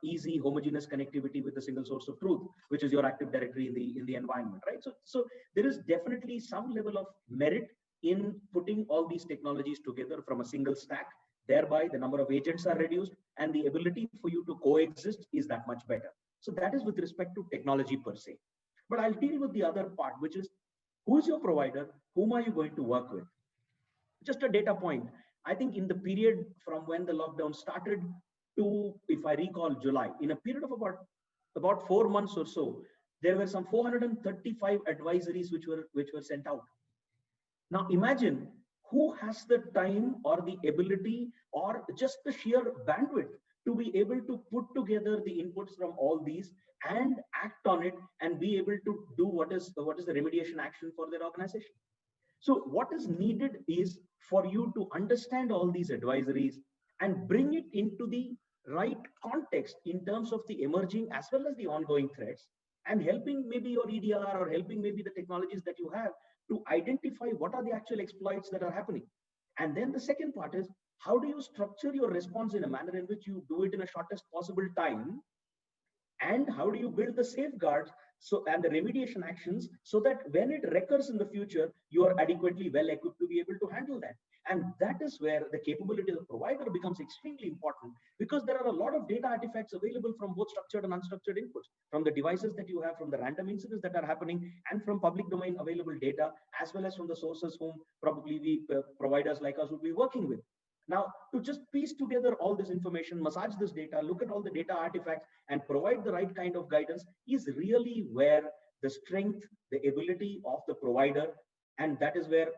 easy homogeneous connectivity with a single source of truth, which is your Active Directory in the environment, right? So there is definitely some level of merit in putting all these technologies together from a single stack. Thereby, the number of agents are reduced, and the ability for you to coexist is that much better. So that is with respect to technology per se. But I'll deal with the other part, which is, who is your provider? Whom are you going to work with? Just a data point. I think in the period from when the lockdown started to, if I recall, July, in a period of about 4 months or so, there were some 435 advisories which were sent out. Now imagine who has the time or the ability or just the sheer bandwidth to be able to put together the inputs from all these and act on it and be able to do what is the remediation action for their organization. So what is needed is for you to understand all these advisories and bring it into the right context in terms of the emerging as well as the ongoing threats, and helping maybe your EDR or helping maybe the technologies that you have to identify what are the actual exploits that are happening. And then the second part is, how do you structure your response in a manner in which you do it in a shortest possible time? And how do you build the safeguards so and the remediation actions, so that when it recurs in the future, you are adequately well equipped to be able to handle that. And that is where the capability of the provider becomes extremely important, because there are a lot of data artifacts available from both structured and unstructured inputs, from the devices that you have, from the random incidents that are happening, and from public domain available data, as well as from the sources whom probably the providers like us would be working with. Now, to just piece together all this information, massage this data, look at all the data artifacts, and provide the right kind of guidance is really where the strength, the ability of the provider, and that is where,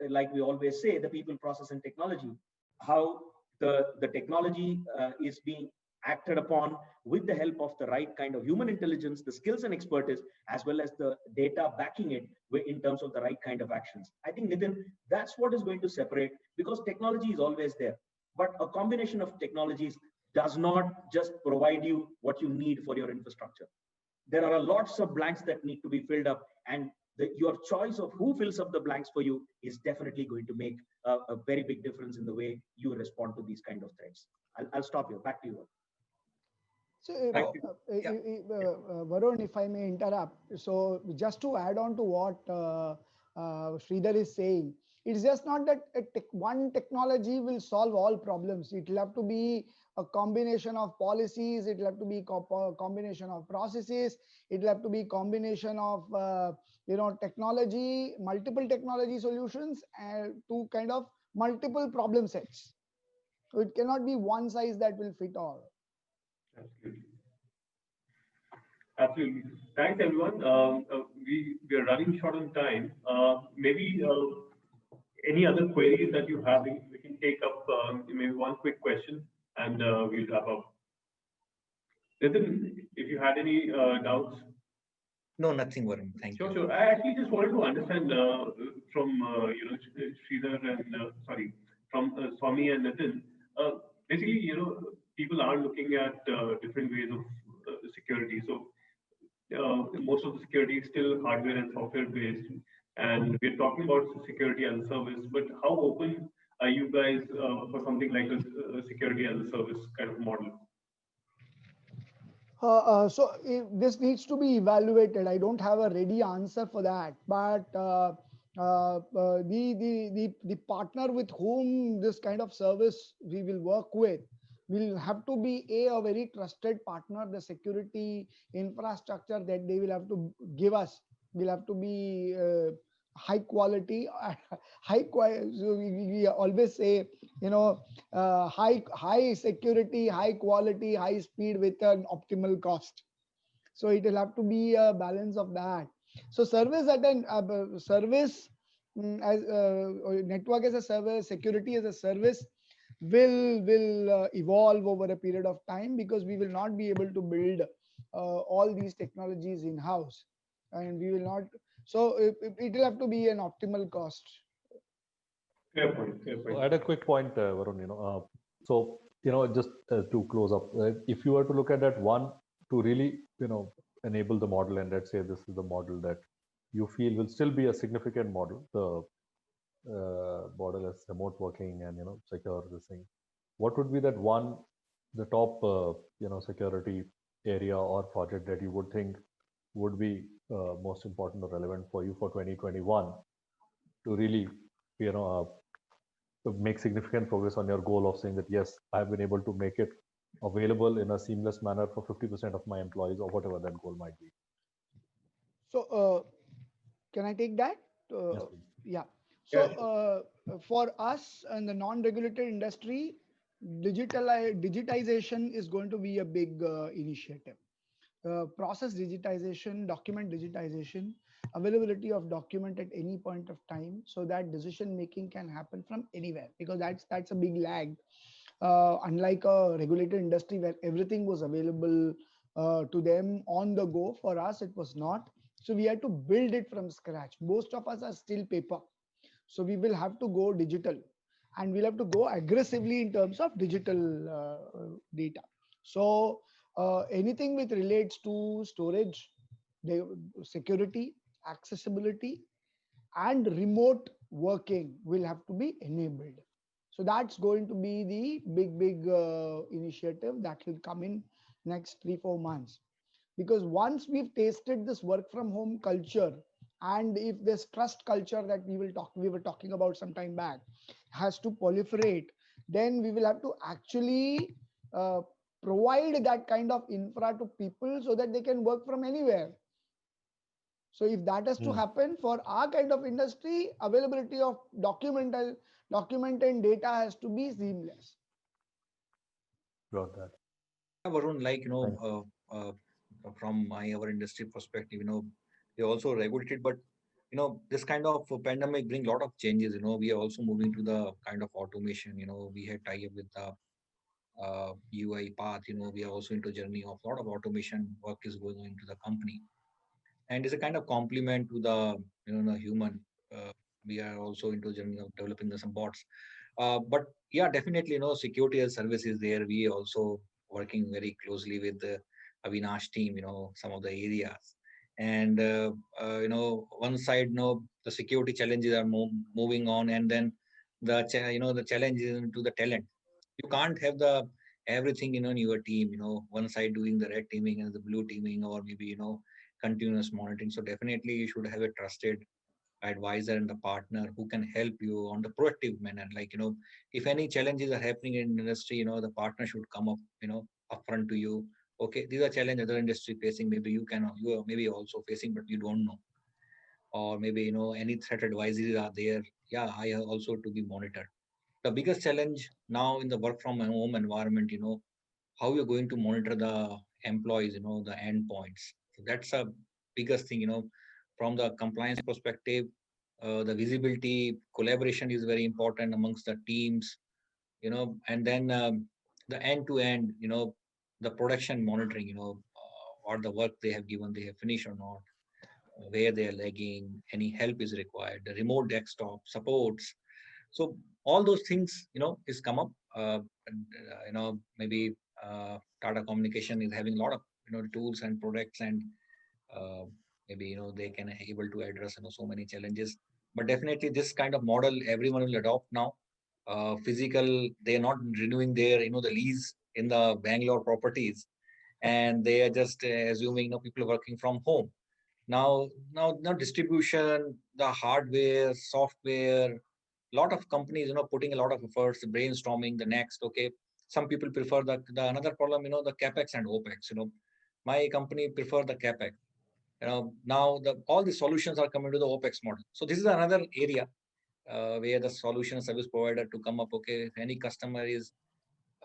like we always say, the people, process, and technology, how the technology is being acted upon with the help of the right kind of human intelligence, the skills and expertise, as well as the data backing it in terms of the right kind of actions. I think, Nitin, that's what is going to separate, because technology is always there, but a combination of technologies does not just provide you what you need for your infrastructure. There are lots of blanks that need to be filled up, and your choice of who fills up the blanks for you is definitely going to make a very big difference in the way you respond to these kind of threats. I'll stop here. Back to you. So, Yeah. Varun, if I may interrupt, so just to add on to what Sridhar is saying, it's just not that one technology will solve all problems. It will have to be a combination of policies. It will have to be a combination of processes. It will have to be a combination of technology, multiple technology solutions, and to kind of multiple problem sets. So it cannot be one size that will fit all. Absolutely. Absolutely. Thanks, everyone. We are running short on time. Maybe any other queries that you have, we can take up maybe one quick question, and we'll wrap up. Nitin, if you had any doubts. No, nothing, Varun. Thank you. Sure. I actually just wanted to understand from Sridhar and from Swami and Nitin. Basically, people are looking at different ways of security. So most of the security is still hardware and software based, and we're talking about security as a service. But how open are you guys for something like a security as a service kind of model? So this needs to be evaluated. I don't have a ready answer for that, but the partner with whom this kind of service we will work with will have to be a very trusted partner. The security infrastructure that they will have to give us will have to be high quality. So we always say, high security, high quality, high speed with an optimal cost. So it will have to be a balance of that. So service at a service as network as a service, security as a service will evolve over a period of time, because we will not be able to build all these technologies in house, and we will not. So it will have to be an optimal cost. Fair point. So add a quick point, Varun. Just to close up, if you were to look at that one to really, enable the model, and let's say this is the model that you feel will still be a significant model, the model as remote working and secure this thing. What would be that one, the top security area or project that you would think would be most important or relevant for you for 2021 to really to make significant progress on your goal of saying that yes, I've been able to make it available in a seamless manner for 50% of my employees, or whatever that goal might be? So can I take that? Yes, yeah. So for us in the non-regulated industry, digitization is going to be a big initiative. Process digitization, document digitization, availability of document at any point of time, so that decision making can happen from anywhere, because that's a big lag. Unlike a regulated industry where everything was available to them on the go, for us it was not. So we had to build it from scratch. Most of us are still paper. So we will have to go digital, and we'll have to go aggressively in terms of digital data. So anything which relates to storage, security, accessibility, and remote working will have to be enabled. So that's going to be the big initiative that will come in next 3-4 months. Because once we've tasted this work from home culture, and if this trust culture that we were talking about some time back has to proliferate, then we will have to actually uh, provide that kind of infra to people so that they can work from anywhere. So if that has to happen for our kind of industry, availability of document and data has to be seamless. Got that. Varun, like, Thanks. from our industry perspective, we also regulated, but, this kind of pandemic bring a lot of changes. We are also moving to the kind of automation. We had tie up with the UI path. We are also into journey of a lot of automation work is going on into the company, and it's a kind of complement to the human. We are also into journey of developing some bots. But yeah, definitely, security as service is there. We also working very closely with the Avinash team, some of the areas. And, one side, the security challenges are moving on, and then the challenge is into the talent. You can't have the everything, in your team, one side doing the red teaming and the blue teaming, or maybe, continuous monitoring. So definitely you should have a trusted advisor and the partner who can help you on the proactive manner. Like, if any challenges are happening in industry, the partner should come up, upfront to you. Okay, these are challenges other industry facing. Maybe you are maybe also facing, but you don't know. Or maybe, any threat advisories are there. Yeah, I also to be monitored. The biggest challenge now in the work from home environment, how you're going to monitor the employees, the endpoints. So that's a biggest thing, from the compliance perspective. The visibility, collaboration is very important amongst the teams, and then the end to end, the production monitoring, what the work they have given, they have finished or not, where they are lagging, any help is required, the remote desktop supports. So all those things, is come up. Maybe Tata Communication is having a lot of, tools and products, and maybe, they can able to address, so many challenges. But definitely this kind of model everyone will adopt now. Physical, they are not renewing their, the lease in the Bangalore properties, and they are just assuming, people working from home. Now distribution, the hardware, software, lot of companies, putting a lot of efforts, brainstorming the next. Okay, some people prefer the another problem, the capex and opex. My company prefer the capex. Now all the solutions are coming to the opex model. So this is another area where the solution service provider to come up. Okay, if any customer is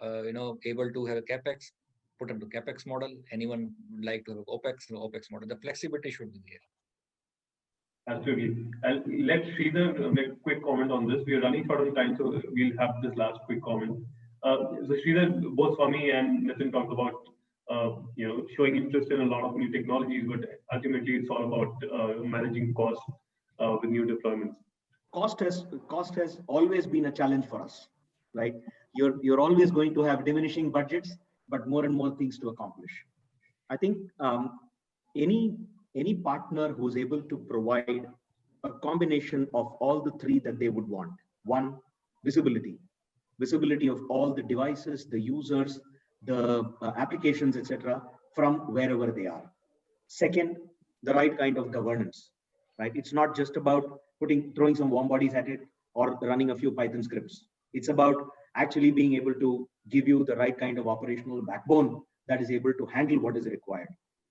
able to have a capex, put into capex model. Anyone would like to have opex model. The flexibility should be there. Absolutely. I'll let Sridhar make a quick comment on this. We are running short on time, so we'll have this last quick comment. So Sridhar, both Swami and Nitin talked about showing interest in a lot of new technologies, but ultimately it's all about managing costs with new deployments. Cost has always been a challenge for us, right? You're always going to have diminishing budgets, but more and more things to accomplish. I think any partner who's able to provide a combination of all the three that they would want. One, visibility of all the devices, the users, the applications, etc., from wherever they are. Second, the right kind of governance, right? It's not just about throwing some warm bodies at it or running a few Python scripts. It's about actually being able to give you the right kind of operational backbone that is able to handle what is required.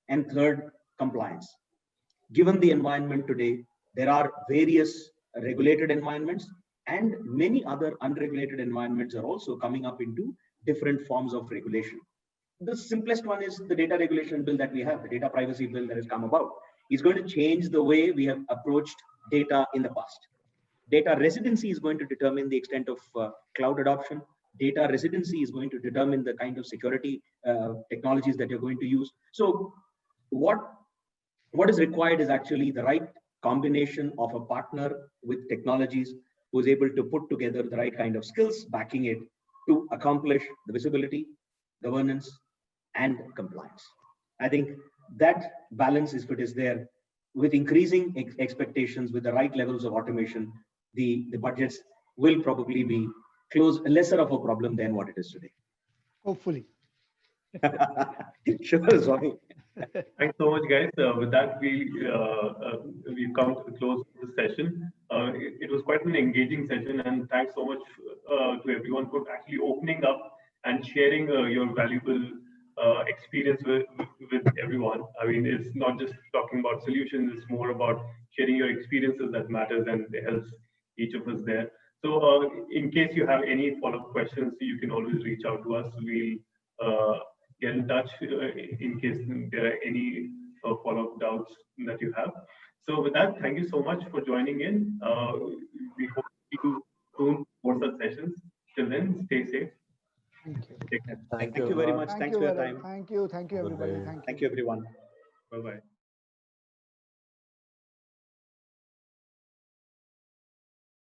And third, compliance. Given the environment today, there are various regulated environments, and many other unregulated environments are also coming up into different forms of regulation. The simplest one is the data regulation bill that we have, the data privacy bill that has come about. It's going to change the way we have approached data in the past. Data residency is going to determine the extent of cloud adoption. Data residency is going to determine the kind of security technologies that you're going to use. So what is required is actually the right combination of a partner with technologies who is able to put together the right kind of skills backing it to accomplish the visibility, governance, and compliance. I think that balance, if it is there, with increasing expectations, with the right levels of automation, the budgets will probably be lesser of a problem than what it is today. Hopefully. Sure, Swami. Thanks so much, guys. With that, we've come to the close of the session. It was quite an engaging session, and thanks so much to everyone for actually opening up and sharing your valuable experience with everyone. I mean, it's not just talking about solutions; it's more about sharing your experiences that matters, and it helps each of us there. So, in case you have any follow-up questions, you can always reach out to us. We'll get in touch in case there are any follow-up doubts that you have. So with that, thank you so much for joining in. We hope to see you soon for such sessions. Till then, stay safe. Thank you. Take care. Thank Thank you very much. Thank Thanks you, for your Varun. time. Thank you. Thank you, Good everybody. day. Thank you, everyone. Bye-bye.